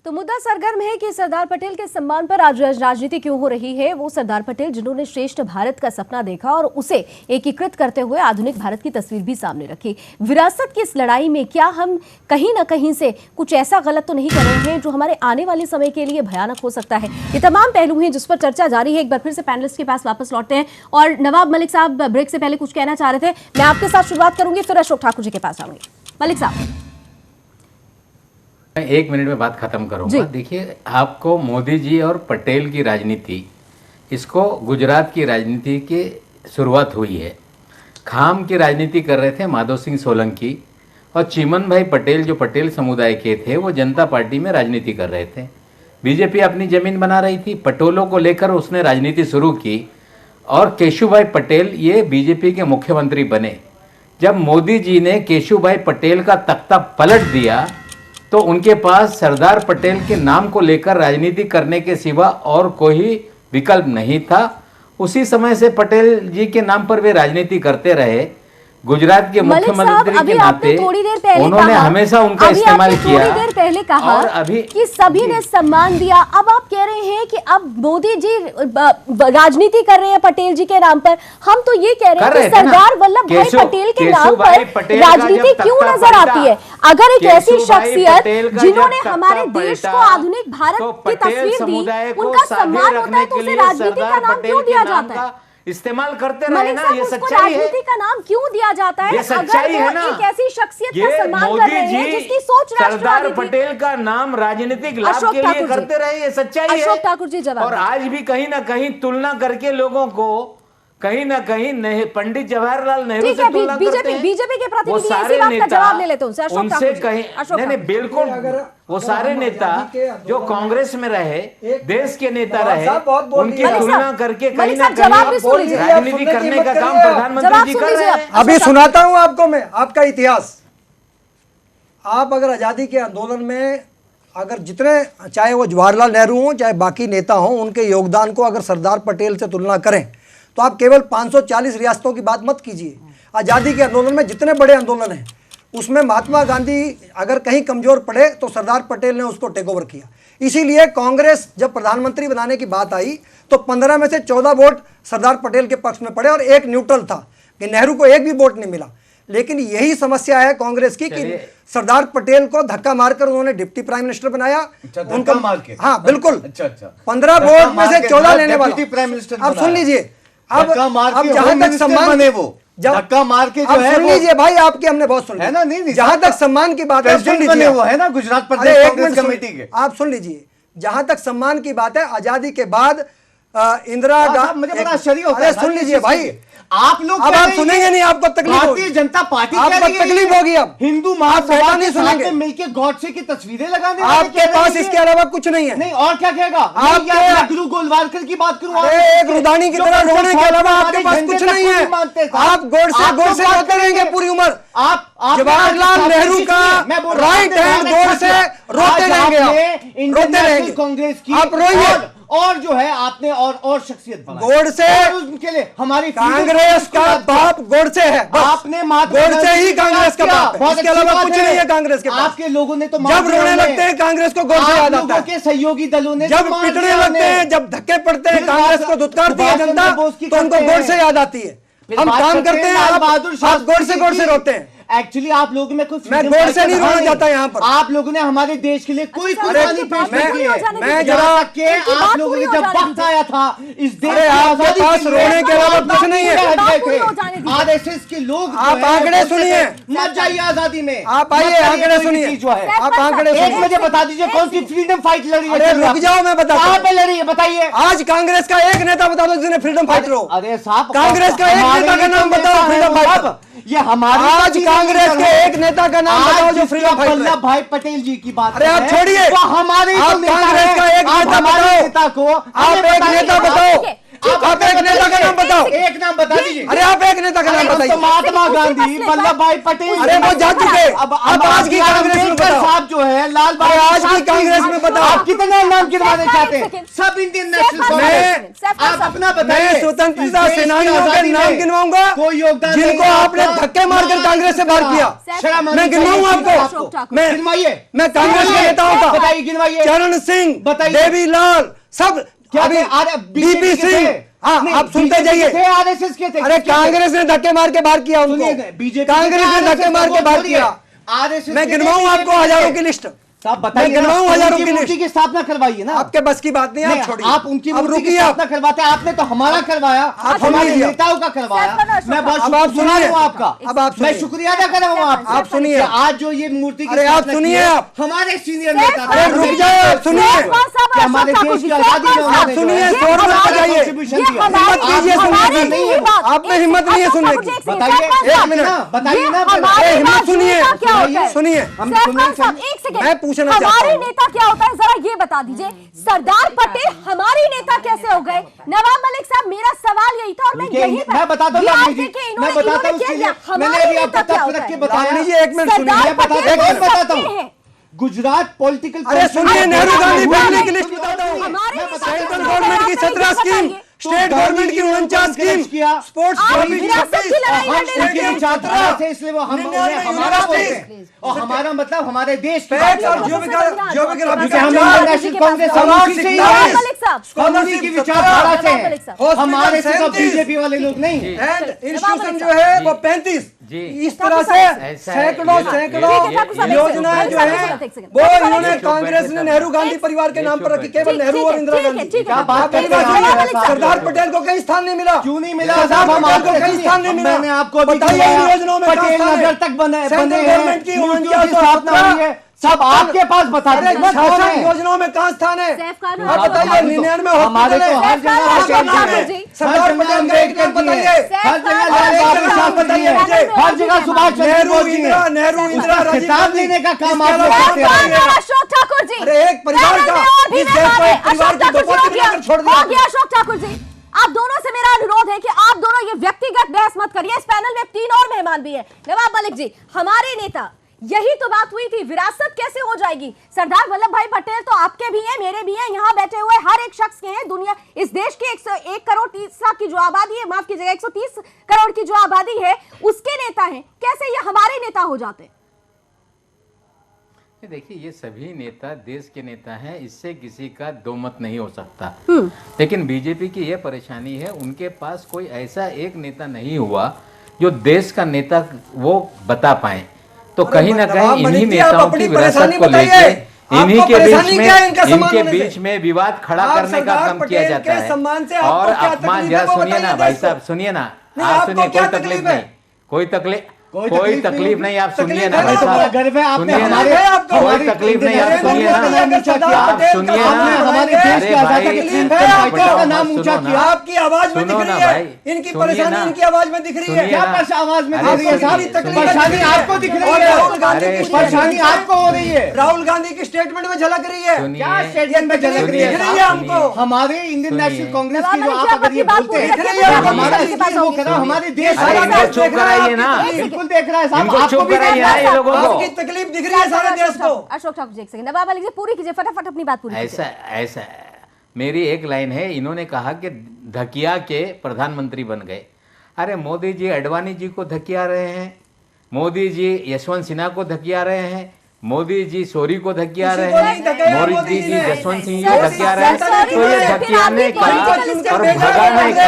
तो मुद्दा सरगर्म है कि सरदार पटेल के सम्मान पर आज राजनीति क्यों हो रही है। वो सरदार पटेल जिन्होंने श्रेष्ठ भारत का सपना देखा और उसे एकीकृत करते हुए आधुनिक भारत की तस्वीर भी सामने रखी। विरासत की इस लड़ाई में क्या हम कहीं ना कहीं से कुछ ऐसा गलत तो नहीं कर रहे हैं जो हमारे आने वाले समय के लिए भयानक हो सकता है। ये तमाम पहलू हैं जिस पर चर्चा जारी है। एक बार फिर से पैनलिस्ट के पास वापस लौटते हैं और नवाब मलिक साहब ब्रेक से पहले कुछ कहना चाह रहे थे। मैं आपके साथ शुरुआत करूंगी, फिर अशोक ठाकुर जी के पास आऊंगी। मलिक साहब, मैं 1 मिनट में बात खत्म करूंगा। देखिए, आपको मोदी जी और पटेल की राजनीति, इसको गुजरात की राजनीति की शुरुआत हुई है। खाम की राजनीति कर रहे थे माधव सिंह सोलंकी, और चिमन भाई पटेल जो पटेल समुदाय के थे वो जनता पार्टी में राजनीति कर रहे थे। बीजेपी अपनी जमीन बना रही थी, पटोलों को लेकर उसने राजनीति शुरू की और केशुभाई पटेल ये बीजेपी के मुख्यमंत्री बने। जब मोदी जी ने केशुभाई पटेल का तख्ता पलट दिया तो उनके पास सरदार पटेल के नाम को लेकर राजनीति करने के सिवा और कोई विकल्प नहीं था। उसी समय से पटेल जी के नाम पर वे राजनीति करते रहे। गुजरात के मुख्यमंत्री के नाते उन्होंने हमेशा उनका इस्तेमाल किया। थोड़ी देर पहले कहा और अभी कि सभी ने सम्मान दिया। अब आप कह रहे हैं कि अब मोदी जी राजनीति कर रहे हैं पटेल जी के नाम पर। हम तो ये कह रहे हैं कि सरदार वल्लभ भाई पटेल के नाम पर राजनीति क्यों नजर आती है? अगर एक ऐसी शख्सियत जिन्होंने हमारे देश को आधुनिक भारत की तस्वीर दी, उनका सम्मान होता है तो उसे राजनीति का नाम क्यों दिया जाता है? इस्तेमाल करते रहे ना, ये सच्चाई है। राजनीति का नाम क्यों दिया जाता है? ये सच्चाई है ना। एक ऐसी शख्सियत का सम्मान कर रहे हैं जिसकी सोच सरदार पटेल का नाम राजनीतिक लाभ के लिए करते रहे, ये सच्चाई है। अशोक ठाकुर जी जवाब। और आज भी कहीं ना कहीं तुलना करके लोगों को कहीं ना कहीं पंडित जवाहरलाल नेहरू से तुलना करते हैं। बीजेपी के प्रतिनिधि वो सारे नेता जवाब ले लेते हैं उनसे कहीं नहीं, बिल्कुल वो सारे नेता जो कांग्रेस में रहे, देश के नेता रहे, उनकी तुलना करके कहीं ना कहीं राजनीति करने का काम प्रधानमंत्री जी कर रहे हैं। अभी सुनाता हूं आपको मैं आपका इतिहास। आप अगर आज़ादी के आंदोलन में अगर जितने, चाहे वो जवाहरलाल नेहरू हों चाहे बाकी नेता हों, उनके योगदान को अगर सरदार पटेल से तुलना करें तो आप केवल 540 रियासतों की बात मत कीजिए। आज़ादी के आंदोलन में जितने बड़े आंदोलन हैं उसमें महात्मा गांधी अगर कहीं कमज़ोर पड़े तो सरदार पटेल ने उसको टेक ओवर किया। इसीलिए कांग्रेस जब प्रधानमंत्री बनाने की बात आई तो 15 में से 14 वोट सरदार पटेल के पक्ष में पड़े और एक न्यूट्रल था कि नेहरू को एक भी वोट नहीं मिला। लेकिन यही समस्या है कांग्रेस की कि सरदार पटेल को धक्का मारकर उन्होंने डिप्टी प्राइम मिनिस्टर बनाया। उनका मार के, हाँ बिल्कुल, अच्छा 15 वोट में से 14 लेने वाला। डिप्टी प्राइम मिनिस्टर अब सुन लीजिए, अब जहां जहां तक सम्मान बने वो धक्का मार के जो है, सुन लीजिए भाई, आपकी हमने बहुत सुन है ना, नहीं जहां तक सम्मान की बात है, सुन लीजिए, वो है ना गुजरात अरे प्रदेश एक कांग्रेस मिनट कमेटी के। आप सुन लीजिए, जहां तक सम्मान की बात है, आजादी के बाद इंदिरा गांधी, मुझे बड़ा आश्चर्य होता है। सुन लीजिए भाई, आप लोग अब आप सुनेंगे नहीं, आपको तकलीफ होगी। भारतीय जनता पार्टी आपको तकलीफ होगी। अब हिंदू आप महासभा नहीं के सुनेंगे, साथ मिलकर गॉडसे की तस्वीरें लगाने आपके पास इसके अलावा कुछ नहीं है। नहीं, और क्या कहेगा? आपके गुरु गोलवालकर की बात करूं, एक रुदानी की तरह रोने के अलावा आपके पास कुछ नहीं है। आप गोड से रोते रहेंगे पूरी उम्र। आप जवाहरलाल नेहरू का राइट हैंड गोड से रोते रहेंगे, रोते रहेंगे। कांग्रेस की आप रोइए। और जो है आपने और शख्सियत बनाई गोड से, उनके लिए हमारी कांग्रेस का बाप गोड से है। आपने गोड से ही कांग्रेस का बाप है, इसके अलावा कुछ नहीं है कांग्रेस के पास। आपके लोगों ने तो जब रोने लगते हैं कांग्रेस को गोड से याद आता है। के सहयोगी दलों ने जब पिटने लगते हैं, जब धक्के पड़ते हैं, कांग्रेस को धुतकारती है जनता, तो उनको गोड से याद आती है। हम काम करते हैं, आप गोड से रोते हैं। एक्चुअली आप लोगों में कुछ, मैं गोड से नहीं रोना चाहता यहाँ पर। आप लोगों ने हमारे देश के लिए कोई कुर्बानी पेश नहीं की है। मैं जरा के आप लोगों ने जब वक्त आया था इस देश की आपके आजादी पास रोने के अलावा कुछ नहीं है। आरएसएस के लोग आप आंकड़े सुनिए, मत जाइए आजादी में। आप आइए, आंकड़े सुनिए जो है आप आंकड़े एक सुनिए। मुझे बता दीजिए कौन सी फ्रीडम फाइट लड़ी है? अरे रुक जाओ, मैं बताता कहाँ हूँ। पे लड़ी है बताइए। आज कांग्रेस का एक नेता बता दो जिसने फ्रीडम फाइटर हो। अरे साहब, कांग्रेस का एक नेता का नाम बताओ फ्रीडम फाइटर। ये हमारे आज कांग्रेस के एक नेता का नाम बताओ जो फ्रीडम फाइटर है। वल्लभ भाई पटेल जी की बात। अरे आप छोड़िए, वो हमारे आप कांग्रेस का एक नेता बताओ। आप एक नेता बताओ, आप एक नेता का नाम बताओ। एक नाम बता दीजिए। अरे आप एक नेता का नाम बताइए। महात्मा गांधी, वल्लभ भाई पटेल। अरे वो जा चुके। अब आज की कांग्रेस में बताओ। साहब जो है लाल अरे आज की कांग्रेस में बताओ। आप कितने नाम गिनवाने चाहते हैं? सब इंडियन नेशनल कांग्रेस। आप अपना बताइए। मैं स्वतंत्रता सेनानियों के नाम गिनवाऊंगा कोई योगदान जिनको आपने धक्के मारकर कांग्रेस से बाहर किया। मैं गिनवाऊं आपको। मैं कांग्रेस के नेताओं का बताइए, गिनवाइए। चरण सिंह, देवी लाल, सब अभी बीपी सिंह। हाँ, आप सुनते जाइए। आरएसएस के थे। अरे कांग्रेस ने धक्के मार के बाहर किया उनको। कांग्रेस ने धक्के मार के बाहर किया। मैं गिनवाऊं आपको हजारों की लिस्ट। साहब बताइए, गिनवाऊं हजारों की मूर्ति की स्थापना करवाइए ना। आपके बस की बात नहीं, आप छोड़िए। आप उनकी अब मूर्ति की रुकिए। स्थापना करवाते हैं, आपने तो हमारा करवाया, आप हमारे सुनिए। नेताओं का करवाया। मैं बहुत अब आप शुक्रिया सुनिए। हूं आपका। अब आप मैं सुनिए। शुक्रिया अदा कर रहा हूं आपका। आप सुनिए। आज जो ये मूर्ति की अरे आप स्थापना सुनिए, की है, आप हमारे सीनियर नेता थे। अरे रुक जाओ, आप सुनिए। कि हमारे देश की आजादी में आप उन्होंने जो सुनिए, है शोर मत हमारा मचाइए। contribution दिया। हिम्मत कीजिए सुनने की। आप में हिम्मत नहीं है सुनने की। बताइए, एक मिनट, बताइए ना। अरे हिम्मत सुनिए, सुनिए। मैं पूछना चाहता हमारे हूँ, नेता क्या होता है जरा ये बता दीजिए। सरदार पटेल हमारे नेता कैसे हो गए? नवाब मलिक साहब, मेरा सवाल यही था और मैं यही मैं बताता हूँ, मैं बताता हूँ उसके लिए। मैंने अभी आपको तथ्य रख के बताया। एक मिनट सुनिए, एक मिनट बताता हूँ। गुजरात पॉलिटिकल, अरे सुनिए, नेहरू गांधी फैमिली की लिस्ट बताता हूँ। सेंट्रल गवर्नमेंट की 17 स्कीम, स्टेट गवर्नमेंट की 49 स्कीम, स्पोर्ट्स इसलिए वो हम हमारा बोलते हैं और हमारा मतलब हमारे देश की कम्युनिटी की विचारधारा से है। हमारे से तो बीजेपी वाले लोग नहीं। इंस्टीट्यूशन जो है वो 35। इस तरह से सैकड़ों योजनाएं जो है वो इन्होंने कांग्रेस ने नेहरू गांधी परिवार के नाम पर रखी, केवल नेहरू और इंदिरा गांधी। सरदार पटेल को कहीं स्थान नहीं मिला। क्यों नहीं मिला? सरदार पटेल को कहीं स्थान नहीं मिला। मैंने आपको बताइए इन योजनाओं में पटेल नगर तक बने गवर्नमेंट की स्थापना हुई है। सब आपके पास बता दीजिए शासन योजनाओं में कहाँ स्थान है? आप बताइए। 99 हमारे तो हर जगह सरदार पटेल का एक नाम बताइए। हर जगह लाल बहादुर शास्त्री है, हर जगह सुभाष चंद्र बोस जी है। नेहरू इंदिरा खिताब लेने का काम आप लोग करते हैं। अशोक ठाकुर जी, अरे एक परिवार का इस देश को एक परिवार की दोपहर बनाकर छोड़ दिया। अशोक ठाकुर जी, आप दोनों से मेरा अनुरोध है कि आप दोनों ये व्यक्तिगत बहस मत करिए। इस पैनल में 3 और मेहमान भी हैं। नवाब मलिक जी, हमारे नेता यही तो बात हुई थी। विरासत कैसे हो जाएगी? सरदार वल्लभ भाई पटेल तो आपके भी हैं, मेरे भी हैं, यहाँ बैठे हुए हर एक शख्स के हैं। दुनिया, इस देश की 101 करोड़ 30 लाख की जो आबादी है, माफ कीजिएगा 130 करोड़ की जो आबादी है, उसके नेता हैं। कैसे ये हमारे नेता हो जाते हैं? देखिए, ये सभी नेता देश के नेता हैं, इससे किसी का दो मत नहीं हो सकता। लेकिन बीजेपी की यह परेशानी है, उनके पास कोई ऐसा एक नेता नहीं हुआ जो देश का नेता वो बता पाए। तो कहीं ना कहीं इन्हीं नेताओं की विरासत को लेकर इनके बीच में विवाद खड़ा करने का काम किया जाता है। और अपमान, जरा सुनिए ना भाई साहब, सुनिए ना, आप सुनिए, कोई तकलीफ नहीं, कोई तकलीफ नहीं, आप सुनिए ना भाई साहब, सुनिए ना, कोई तकलीफ नहीं, आप सुनिए ना, आप सुनिए ना, हमारे देश की आजादी का नाम ऊंचा किया। आपकी आवाज में दिख रही है, इनकी परेशानी इनकी आवाज में दिख रही है। क्या आवाज में दिख रही है? सारी परेशानी आपको दिख रही है, परेशानी आपको हो रही है। राहुल गांधी की स्टेटमेंट में झलक रही है। क्या स्टेटमेंट में झलक रही है? हमको हमारे इंडियन नेशनल कांग्रेस की जो आप अगर ये बोलते हैं, हमारा वो करा, हमारे देश चुप कराइए ना, बिल्कुल देख रहा है साहब, इनको चुप कराइए ना, ये लोगों को आपकी तकलीफ दिख रही है सारे देश को। अशोक ठाकुर जी, एक सेकंड, नवाब मलिक जी पूरी कीजिए, फटाफट अपनी बात पूरी कीजिए। ऐसा मेरी एक लाइन है, इन्होंने कहा कि धकिया के प्रधानमंत्री बन गए। अरे मोदी जी अडवाणी जी को धकिया रहे हैं, मोदी जी यशवंत सिन्हा को धकिया रहे हैं, मोदी जी सोरी को धकिया रहे हैं, मोदी जी जसवंत सिंह को धकिया रहे हैं। तो ये धकियाने का और भगाने का,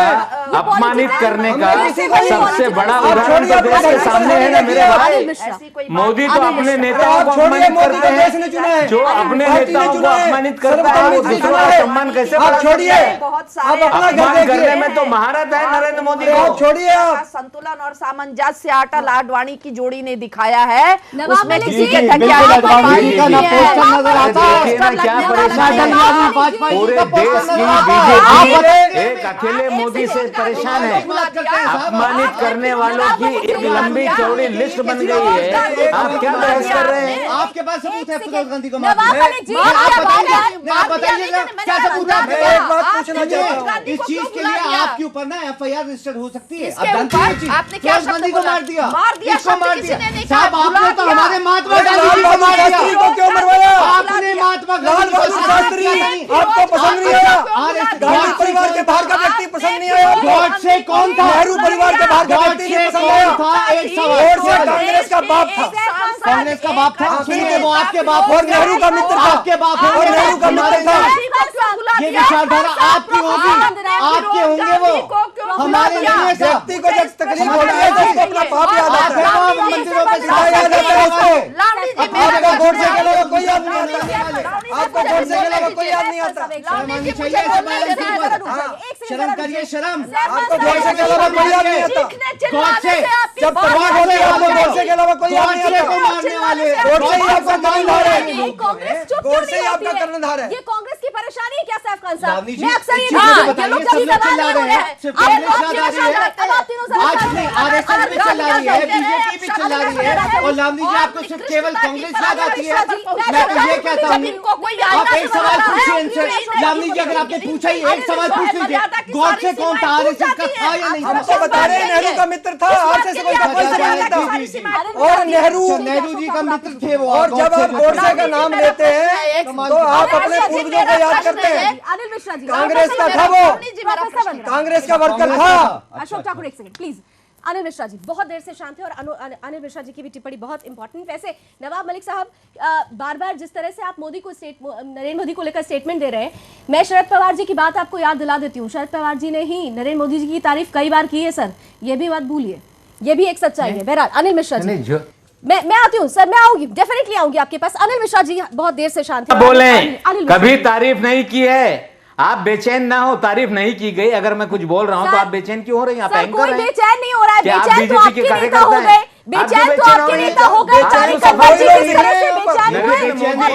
अपमानित करने का सबसे बड़ा उदाहरण तो देश के सामने है ना मेरे भाई। मोदी तो अपने नेताओं को अपमानित करते हैं, जो अपने नेताओं को अपमानित करता है वो दूसरों का सम्मान कैसे छोड़िए? अपमान करने में तो महारत है नरेंद्र मोदी को। छोड़िए, संतुलन और सामंजस्य अटल आडवाणी की जोड़ी ने दिखाया है। नवाब उसमें मलिक किसी जी, के धकिया पूरे देश की बीजेपी एक अकेले मोदी से परेशान है। अपमानित करने वालों की एक लंबी चौड़ी लिस्ट बन गई है। आप क्या बहस कर रहे हैं? आपके पास सबूत है राहुल गांधी को नवाब मलिक जी, आप बताइए क्या सबूत है? मैं एक बात पूछना चाहता हूँ, इस चीज के लिए आपके ऊपर ना FIR रजिस्टर हो सकती है। आपने क्या राहुल गांधी को मार दिया, इसको मार दिया साहब, आपने तो हमारे महात्मा गांधी को मार दिया। क्यों मरवाया आपने? महात्मा लाल बहादुर शास्त्री आपको पसंद नहीं आया? गांधी परिवार के बाहर का व्यक्ति पसंद नहीं आया? गॉडसे कौन था? नेहरू परिवार के बाहर का व्यक्ति नहीं पसंद आया? एक सवाल, कांग्रेस का बाप था, कांग्रेस का बाप था, सुनिए, वो आपके बाप और नेहरू का मित्र था, आपके बाप और नेहरू का मित्र था। ये विचारधारा आपकी होगी, आपके होंगे वो, हमारे व्यक्ति को जब तकलीफ होती है तो उसको अपना पाप याद आता है, मंदिरों में याद आता है उसको। आपका गोडसे के अलावा कोई याद नहीं आता, आपका गोडसे के अलावा कोई याद नहीं आता। शर्म करिए, शर्म, आपको गोडसे के अलावा कोई याद नहीं आता। गोडसे जब तबाह होते हैं आपको गोडसे के अलावा कोई याद नहीं आता। मारने वाले गोडसे ही आपका कर्णधार है, गोडसे ही आपका कर्णधार है। ये कांग्रेस की परेशानी है क्या सैफ खान साहब? रावनी जी, मैं अक्सर ये एक चीज ये बताइए, लोग सब कभी लोग दबा चिल्ला नहीं रहे हो रहे हैं, हैं। सिर्फ आप कांग्रेस लोग चिल्ला रही है, अब आप तीनों जरा आज नहीं RSS भी चिल्ला रही है, बीजेपी भी चिल्ला रही है, और लावनी जी आपको सिर्फ केवल कांग्रेस याद आती है। मैं तो ये कहता हूँ, आप एक सवाल पूछिए इनसे, लावनी जी, अगर आपने पूछा ही एक सवाल पूछ लीजिए, गॉडसे कौन था? RSS का था या नहीं? हम तो बता रहे हैं नेहरू का मित्र था, RSS कोई संबंध नहीं था, और नेहरू जी का मित्र थे वो। और जब आप गॉडसे का नाम लेते हैं तो आप अपने पूर्वजों को याद करते हैं। अनिल मिश्रा जी, कांग्रेस का था वो, प्रोफेसर बन रहे हैं। कांग्रेस का वर्कर था। अशोक ठाकुर एक सेकंड प्लीज। अनिल मिश्रा जी बहुत देर से शांत है और अनिल मिश्रा जी की भी टिप्पणी बहुत इंपॉर्टेंट। वैसे नवाब मलिक साहब बार बार जिस तरह से आप मोदी को नरेंद्र मोदी को लेकर स्टेटमेंट दे रहे हैं, मैं शरद पवार जी की बात आपको याद दिला देती हूँ। शरद पवार जी ने ही नरेंद्र मोदी जी की तारीफ कई बार की है सर, ये भी मत भूलिए, ये भी एक सच्चाई है। बहरहाल अनिल मिश्रा जी, मैं आती हूँ सर, मैं आऊंगी, डेफिनेटली आऊंगी आपके पास। अनिल मिश्रा जी बहुत देर से शांत है, बोले कभी तारीफ नहीं की है, आप बेचैन ना हो, तारीफ नहीं की गई। अगर मैं कुछ बोल रहा हूँ तो आप बेचैन क्यों हो रही हैं? आप एंकर कोई हैं। बेचैन नहीं हो रहा है, क्या आप बेचैन तो बीजेपी के आपके नेता हो कार्यकर्ता गए, हैं? बेचैन तो आपके नेता हो गए। कार्यकर्ता जी किस तरह से बेचैन हुए,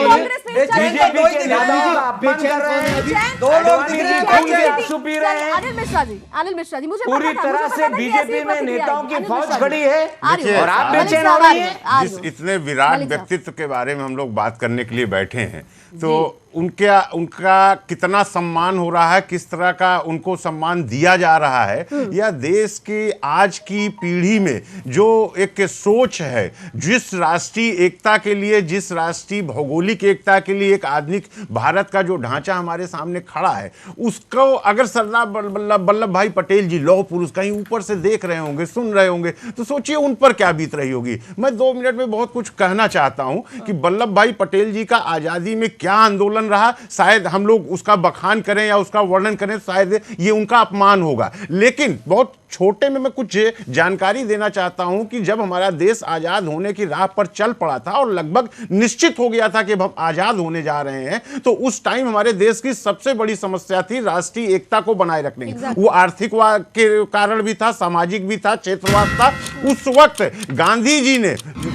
कांग्रेस में बीजेपी के नेता अपमान कर रहे हैं, दो लोग दिख रहे हैं, खून के आंसू पी रहे हैं। अनिल मिश्रा जी मुझे पूरी पता था, तरह मुझे से पता था कि बीजेपी ऐसी में प्रतिक्रिया नेताओं आएगी। की अनिल फौज मिश्रा खड़ी जी, है आ रही हूँ। और आप मलिक बेचैन साहब हो आ रही रही है। हैं, आ रही जिस हूँ। इतने विराट मलिक साहब। व्यक्तित्व के बारे में हम लोग बात करने के लिए बैठे हैं, तो उनका कितना सम्मान हो रहा है, किस तरह का उनको सम्मान दिया जा रहा है, या देश की आज की पीढ़ी में जो एक सोच है, जिस राष्ट्रीय एकता के लिए, जिस राष्ट्रीय भौगोलिक एकता के लिए एक आधुनिक भारत का जो ढांचा हमारे सामने खड़ा है, उसको अगर सरदार वल्लभ भाई पटेल जी लौह पुरुष कहीं ऊपर से देख रहे होंगे, सुन रहे होंगे, तो सोचिए उन पर क्या बीत रही होगी। मैं 2 मिनट में बहुत कुछ कहना चाहता हूं कि वल्लभ भाई पटेल जी का आजादी में क्या आंदोलन रहा, शायद हम लोग उसका बखान करें या उसका वर्णन करें, शायद ये उनका अपमान होगा। लेकिन बहुत छोटे में मैं कुछ जानकारी देना चाहता हूं कि जब हमारा देश आजाद होने की राह पर चल पड़ा था और लगभग निश्चित हो गया था कि हम आजाद होने जा रहे हैं, तो उस टाइम हमारे देश की सबसे बड़ी समस्या थी राष्ट्रीय एकता को बनाए रखने की। वो आर्थिकवाद के कारण भी था, सामाजिक भी था, क्षेत्रवाद था। उस वक्त गांधी जी ने,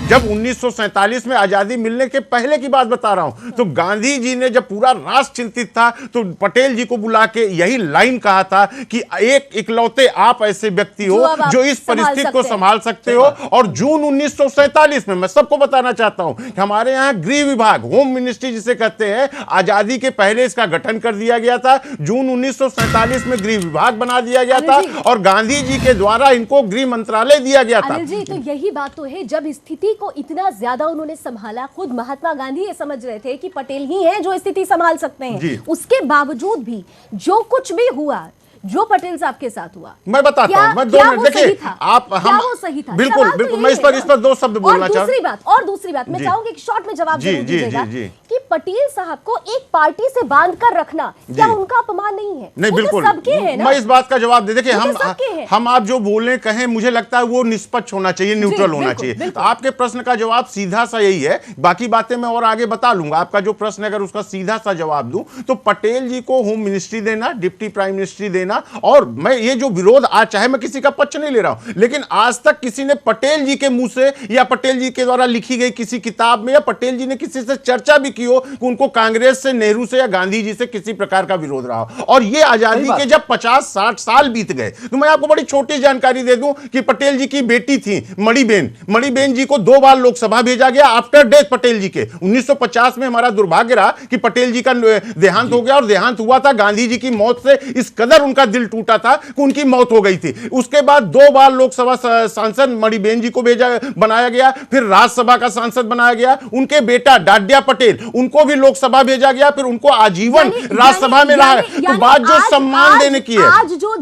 जब 1947 में आजादी मिलने के पहले की बात बता रहा हूं, तो गांधी जी ने जब पूरा राष्ट्र चिंतित था, तो पटेल जी को बुला के यही लाइन कहा था कि एक इकलौते आप ऐसे व्यक्ति हो जो इस परिस्थिति को संभाल सकते हो। और जून 1947 में मैं सबको बताना चाहता हूं कि हमारे यहां गृह विभाग, होम मिनिस्ट्री जिसे कहते हैं, आजादी के पहले इसका गठन कर दिया गया था। जून 1947 में गृह विभाग बना दिया गया था और गांधी जी के द्वारा इनको गृह मंत्रालय दिया गया था। अनिल जी, तो यही बात तो है, जब स्थिति को इतना ज्यादा उन्होंने संभाला, खुद महात्मा गांधी ये समझ रहे थे कि पटेल ही हैं जो स्थिति संभाल सकते हैं, उसके बावजूद भी जो कुछ भी हुआ, जो पटेल साहब के साथ हुआ, मैं बताता हूं, मैं 2 मिनट देखिए, आप हम वो सही था? बिल्कुल सवाल तो बिल्कुल, यही मैं इस पर है ना। 2 शब्द बोलना चाहूंगा। और दूसरी बात मैं चाहूंगी कि शॉर्ट में जवाब जी, जरूर जी, दीजिएगा जी, जी। कि पटेल साहब को एक पार्टी से बांध कर रखना क्या उनका अपमान नहीं है? नहीं, वो तो बिल्कुल सबके हैं ना। मैं इस बात का जवाब दे, देखिए वो तो सबके हैं। हम आप जो बोले कहें, मुझे लगता है वो निष्पक्ष होना चाहिए, न्यूट्रल होना बिल्कुल, चाहिए। बिल्कुल। आपके प्रश्न का जवाब सीधा सा यही है, बाकी बातें मैं और आगे बता लूंगा। आपका जो प्रश्न है, अगर उसका सीधा सा जवाब दूं, तो पटेल जी को होम मिनिस्ट्री देना, डिप्टी प्राइम मिनिस्ट्री देना, और मैं ये जो विरोध, आज चाहे मैं किसी का पक्ष नहीं ले रहा हूं, लेकिन आज तक किसी ने पटेल जी के मुंह से या पटेल जी के द्वारा लिखी गई किसी किताब में या पटेल जी ने किसी से चर्चा भी की हो कि उनको कांग्रेस से, नेहरू से या गांधी जी से किसी प्रकार का विरोध रहा हो। और ये आजादी के जब 50-60 साल बीत गए, तो मैं आपको बड़ी छोटी जानकारी दे दूं कि पटेल जी की बेटी थी मणिबेन जी को 2 बार लोकसभा भेजा गया आफ्टर डेथ पटेल जी के। 1950 में हमारा दुर्भाग्य रहा कि पटेल जी का देहांत हो गया, और देहांत हुआ था गांधी जी की मौत से, इस कदर उनका दिल टूटा था कि उनकी मौत हो गई थी। उसके बाद 2 बार लोकसभा सांसद मणिबेन जी को बनाया गया, फिर राज्यसभा का सांसद बनाया गया। उनके बेटा डाड्या पटेल, उनको भी लोकसभा भेजा गया, फिर उनको आजीवन राज्यसभा में रहा है। तो बात जो सम्मान देने की है,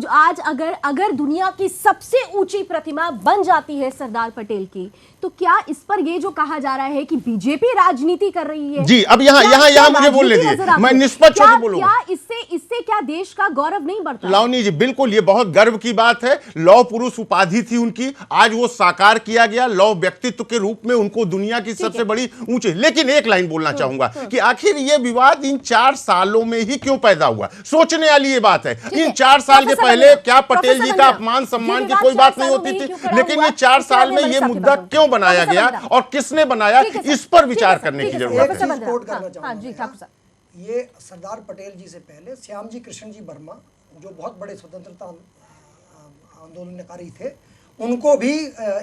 आज अगर दुनिया की सबसे ऊंची प्रतिमा बन जाती है सरदार पटेल की, तो क्या इस पर ये जो कहा जा रहा है कि बीजेपी राजनीति कर रही है? जी, अब यहाँ मुझे बोलने दीजिए, मैं निष्पक्ष होकर बोलूंगा। क्या इससे क्या देश का गौरव नहीं बढ़ता? लावनी जी, बिल्कुल ये बहुत गर्व की बात है। लौह पुरुष उपाधि थी उनकी, आज वो साकार किया गया लौह व्यक्तित्व के रूप में, उनको दुनिया की सबसे बड़ी ऊंची। लेकिन एक लाइन बोलना चाहूंगा कि आखिर ये विवाद इन 4 सालों में ही क्यों पैदा हुआ? सोचने वाली ये बात है। इन 4 साल के पहले क्या पटेल जी का अपमान सम्मान की कोई बात नहीं होती थी? लेकिन ये 4 साल में ये मुद्दा क्यों बनाया गया और किसने बनाया, इस पर विचार करने की जरूरत है। ये सरदार पटेल जी से पहले श्याम जी कृष्ण जी वर्मा, जो बहुत बड़े स्वतंत्रता आंदोलनकारी थे, उनको भी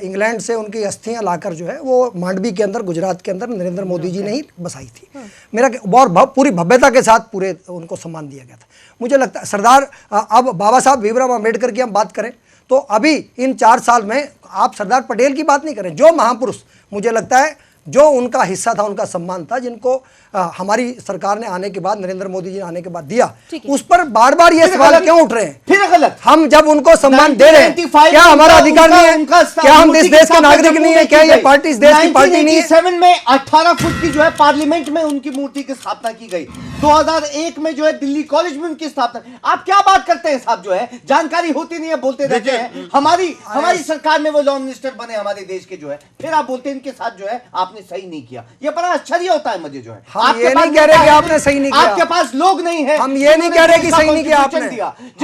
इंग्लैंड से उनकी अस्थियां लाकर जो है वो मांडवी के अंदर, गुजरात के अंदर नरेंद्र मोदी जी ने ही बसाई थी। मेरा बहुत पूरी भव्यता के साथ पूरे उनको सम्मान दिया गया था। मुझे लगता है सरदार, अब बाबा साहब भीमराव अम्बेडकर की हम बात करें तो अभी इन 4 साल में आप सरदार पटेल की बात नहीं करें, जो महापुरुष, मुझे लगता है जो उनका हिस्सा था, उनका सम्मान था, जिनको हमारी सरकार ने आने के बाद, नरेंद्र मोदी जी ने आने के बाद दिया, उस पर बार बार ये सवाल क्यों उठ रहे हैं? फिर गलत, हम जब उनको सम्मान दे रहे हैं, क्या हमारा अधिकार नहीं है? क्या हम इस देश के नागरिक नहीं है? क्या ये पार्टी इस देश की पार्टी नहीं है? 1987 में 18 फुट की जो है पार्लियामेंट में उनकी मूर्ति की स्थापना की गई। 2001 में जो है दिल्ली कॉलेज में उनकी स्थापना। आप क्या बात करते हैं साहब? जो है जानकारी होती नहीं है, बोलते रहते हैं। हमारी सरकार में वो लॉ मिनिस्टर बने हमारे देश के, जो है फिर आप बोलते हैं इनके साथ जो है आपने सही नहीं किया। ये बड़ा आश्चर्य होता है मुझे, जो है हम ये नहीं कह रहे कि आपने सही नहीं किया, आपके पास लोग नहीं है। हम ये नहीं कह रहे कि सही नहीं किया आपने,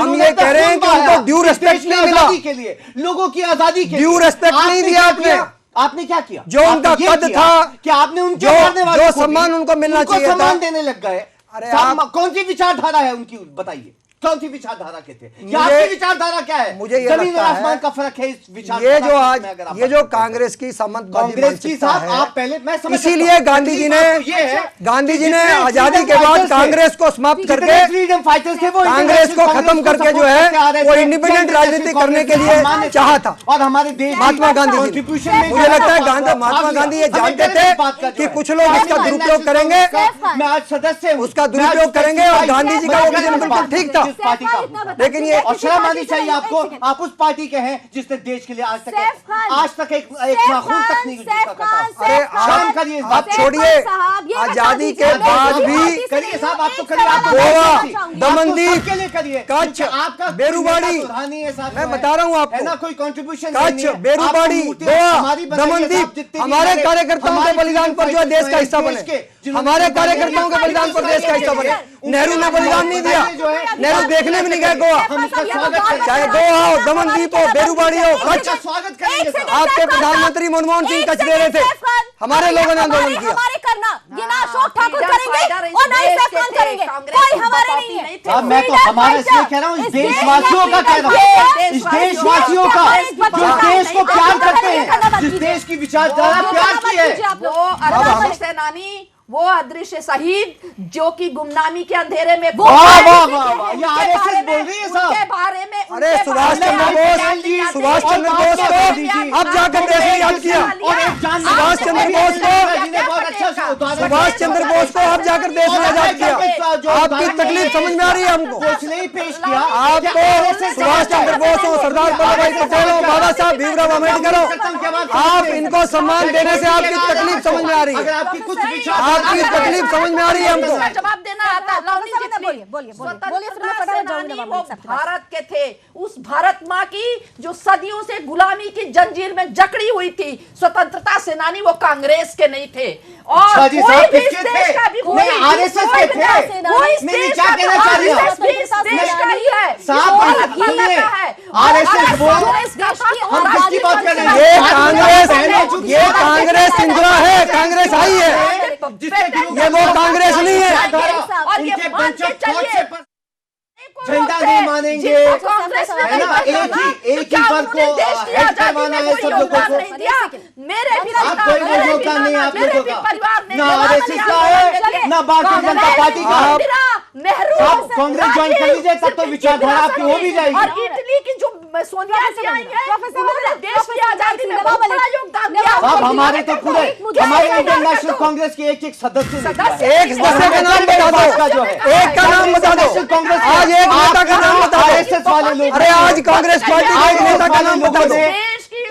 हम ये कह रहे हैं कि उनको ड्यू रिस्पेक्ट नहीं मिला, के लिए, लोगों की आजादी के ड्यू रिस्पेक्ट नहीं दिया आपने। आपने क्या किया? जो उनका आपने ये कद किया था, कि आपने उनके जो- मारने वालों जो को सम्मान भी उनको मिलना चाहिए था। सम्मान देने लग गए। अरे कौन सी विचारधारा है उनकी, बताइए कौन सी विचारधारा के थे? मुझे- आपकी विचारधारा क्या है? मुझे ये जमीन लगता और आसमान है, का फर्क है इस विचार। ये जो आज ये जो कांग्रेस की सामंतवादी कांग्रेस की मानसिकता साहब है, आप पहले मैं समझ इसीलिए सकता हूं। गांधी जी ने तकलीफ आपको ये है गांधी जी कि ने जितने आजादी के freedom बाद fighters थे, कांग्रेस को समाप्त जितने करके फ्रीडम फाइटर्स थे वो कांग्रेस को खत्म करके जो है वो इंडिपेंडेंट राजनीति करने के लिए चाहा था। और हमारे देश महात्मा गांधी जी कंट्रीब्यूशन में मुझे लगता है महात्मा गांधी ये जानते थे कि कुछ लोग इसका दुरुपयोग करेंगे, मैं आज सदस्य हूं, उसका दुरुपयोग करेंगे और गांधी जी का वो विजन बिल्कुल ठीक था। पार्टी का हूं। लेकिन ये और शर्म आनी चाहिए आपको, आप उस पार्टी के हैं जिसने देश के लिए आज तक एक नाखून तक नहीं झुका करता। अरे शर्म करिए इस बात आप पे। छोड़िए, आजादी के बाद भी करिए साहब, आप तो करिए, आप तो गोवा, करिए। दमनदीप, आप तो सबके लिए करिए। कच्छ, आपका बेरुबाड़ी, प्रधानी है साहब, मैं बता रहा हूं आपको, है ना, कोई कंट्रीब्यूशन कच्छ, बेरुबाड़ी, गोवा, दमनदीप, हमारे कार्यकर्ताओं के बलिदान पर जो है देश का हिस्सा बने। हमारे कार्यकर्ताओं के बलिदान पर देश का हिस्सा बने। नेहरू ने बलिदान नहीं दिया, नेहरू देखने भी नहीं गए गोवा, चाहे गोवा हो, दमनदीप हो, बेरुबाड़ी हो, कच्छ। स्वागत करेंगे। आपके प्रधानमंत्री मनमोहन सिंह कच्छ दे रहे थे, हमारे लोगों ने आंदोलन किया। हमारे करना ये ना अशोक ठाकुर करेंगे और ना इरफान खान करेंगे, कोई हमारे नहीं है। अब मैं तो हमारा इसलिए कह रहा हूँ, इस देशवासियों का कह रहा हूँ, इस देशवासियों का जो देश को प्यार करते हैं, जिस देश की विचारधारा प्यार की है। वो अदृश्य सेनानी, वो अदृश्य शहीद जो कि गुमनामी के अंधेरे में वाह वाह वाह वाह, ये आरएसएस बोल रही है उनके साहब। बारे में अरे सुभाष चंद्र बोस, सुभाष चंद्र बोस को अब जाकर देश ने याद किया। सुभाष चंद्र बोस को, सुभाष चंद्र बोस को अब जाकर देश ने याद किया। आपकी तकलीफ समझ में आ रही है हमको। ने पेश किया आपको सुभाष चंद्र बोस हो, सरदार वल्लभ भाई पटेल हो, बाबा साहब भीमराव अम्बेडकर हो, आप इनको सम्मान देने से आपकी तकलीफ समझ में आ रही अगर है। आपकी कुछ विचार आपकी तकलीफ समझ में आ रही है हमको। जवाब देना आता है। लावनी जी, बोलिए, बोलिए, बोलिए, फिर मैं फटाफट स्वतंत्रता जवाब सेनानी दूंगा वो सबके पास। भारत के थे, उस भारत माँ की जो सदियों से गुलामी की जंजीर में जकड़ी हुई थी, स्वतंत्रता सेनानी वो कांग्रेस के नहीं थे। और अच्छा जी, कोई साहब भी किसके इस देश थे? का भी नहीं, आरएसएस के थे। कोई इस नहीं, देश क्या का कहना चाह रही हैं? आरएसएस भी इस देश का ही है। साहब, ये अलग सुनिए, मान्यता है। आरएसएस वो कांग्रेस का था, हम और किसकी बात कर रहे हैं? ये कांग्रेस इंदिरा है, कांग्रेस आई है, ये वो कांग्रेस नहीं है। और ये उनके मान बच्चों के चलिए, पहुंच से झंडा नहीं मानेंगे, कांग्रेस ने है ना, एक ही पर को हेड करवाना है सब लोगों को। मेरे भी आप कोई मौजूदा नहीं है आप लोगों का, ना आरएसएस का है, ना भारतीय जनता पार्टी का है। नेहरू आप कांग्रेस ज्वाइन कर लीजिए, तब तो विचारधारा आपकी हो भी जाएगी। और इटली की जो सोनिया जी आई हैं, उन्होंने देश की आजादी में बहुत बड़ा योगदान दिया। अब हमारे तो पूरे हमारे इंडियन नेशनल कांग्रेस के एक सदस्य ने दिया है। एक सदस्य का नाम बता दो, एक का नाम बता दो, कांग्रेस आज एक नेता का नाम बता दो। आरएसएस वाले लोग, अरे आज कांग्रेस पार्टी के एक नेता का नाम बता दो,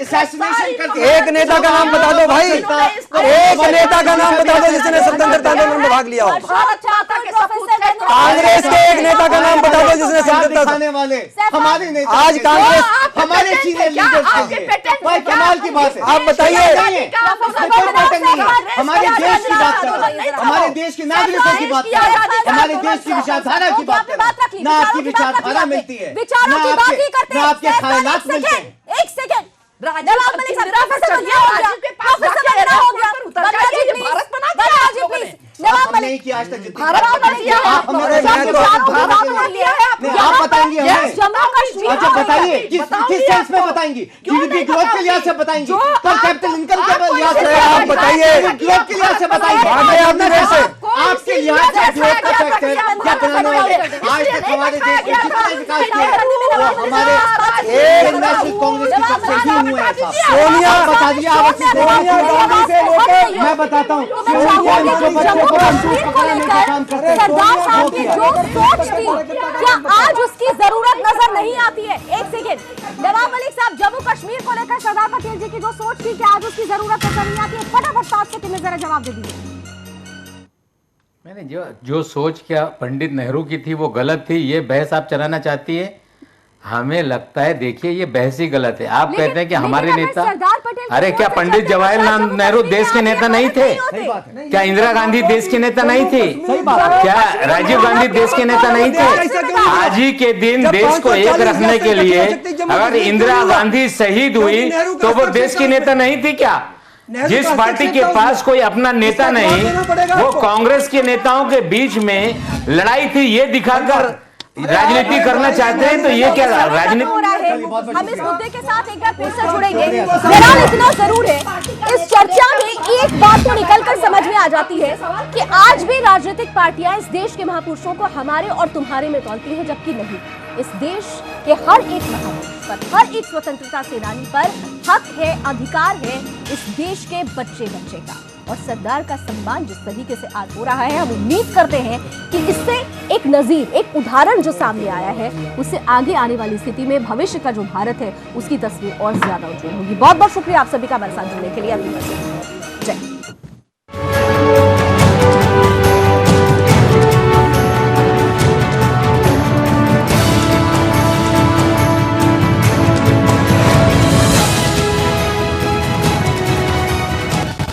असैसिनेशन करके एक नेता का नाम बता दो भाई, एक नेता का नाम बता दो जिसने स्वतंत्रता आंदोलन में भाग लिया हो। भारत माता के सपूत है। कांग्रेस के एक नेता का नाम बता दो जिसने स्वतंत्रता। दिखाने वाले हमारे नेता आज के कांग्रेस हमारे सीनियर लीडर्स के लिए भाई कमाल की बात है। आप बताइए, कोई पैटर्न नहीं है, हमारे देश की बात कर रहे हैं, हमारे देश के नागरिकों की बात कर रहे हैं, हमारे देश की विचारधारा की बात कर रहे हैं। ना आपकी विचारधारा मिलती है, विचारों की बात ही करते ना हैं। आपके ख्यालात मिलते हैं। एक सेकंड, नवाब मलिक साहब, प्रोफेसर बंगला हो गया, प्रोफेसर बंगला हो गया, बंगला जी प्लीज, बंगला जी प्लीज, नवाब आपने मलिक नहीं किया आज तक जितनी भारत बात ने की। किया है। आप हमारे मैं तो- नहीं, आप बताएंगे हमें। जम्मू कश्मीर अच्छा बताइए, किस सेंस में बताएंगी? जीडीपी ग्रोथ के लिहाज से बताएंगी, पर कैपिटल इनकम के लिहाज से आप बताइए, ग्रोथ के लिहाज से बताइए। भागे आपने देश से। आपके लिहाज से ग्रोथ का फैक्टर क्या बनाने वाले? आज तक हमारे देश में जितने विकास किए वो हमारे नेशनल कांग्रेस की तरफ से ही हुए हैं साहब। सोनिया बता दिया आवश्यक सोनिया गांधी से लेकर मैं बताता हूँ सरदार साहब की जो सोच थी, क्या आज उसकी जरूरत नजर नहीं आती है? एक सेकेंड, नवाब मलिक साहब, जम्मू कश्मीर को लेकर सरदार पटेल जी की जो सोच थी, क्या आज उसकी जरूरत नजर नहीं आती है? फटाफट 7 सेकंड में जरा जवाब दे दीजिए। मैंने जो सोच क्या पंडित नेहरू की थी वो गलत थी, ये बहस आप चलाना चाहती है हमें लगता है, देखिए ये बहस ही गलत है। आप लेकिन- कहते हैं कि लेकिन हमारे अगर नेता, सरदार पटेल के अरे मुंह क्या से पंडित चलते जवाहरलाल जम्मू नेहरू कश्मीर देश के में नेता आगे नहीं मदद थे? नहीं होते। क्या इंदिरा गांधी देश के नेता नहीं थे? क्या राजीव गांधी देश के नेता नहीं थे? आज ही के दिन देश को एक रखने के लिए अगर इंदिरा गांधी शहीद हुई तो वो देश की नेता नहीं थी क्या? जिस पार्टी के पास कोई अपना नेता नहीं, वो कांग्रेस के नेताओं के बीच में लड़ाई थी, ये दिखाकर राजनीति करना चाहते हैं। तो ये क्या राजनीति हो रहा है? हम इस मुद्दे के साथ एक बार फिर से जुड़ेंगे। बहरहाल इतना जरूर है, इस चर्चा में एक बात तो निकलकर समझ में आ जाती है कि आज भी राजनीतिक पार्टियां इस देश के महापुरुषों को हमारे और तुम्हारे में तौलती हैं, जबकि नहीं। इस देश के हर एक महापुरुष पर, हर एक स्वतंत्रता सेनानी पर हक है, अधिकार है इस देश के बच्चे बच्चे का। और सरदार का सम्मान जिस तरीके से आज हो रहा है, हम उम्मीद करते हैं कि इससे एक नजीर, एक उदाहरण जो सामने आया है, उससे आगे आने वाली स्थिति में भविष्य का जो भारत है उसकी तस्वीर और ज्यादा उज्जवल होगी। बहुत बहुत शुक्रिया आप सभी का हमारे साथ जुड़ने के लिए। अभी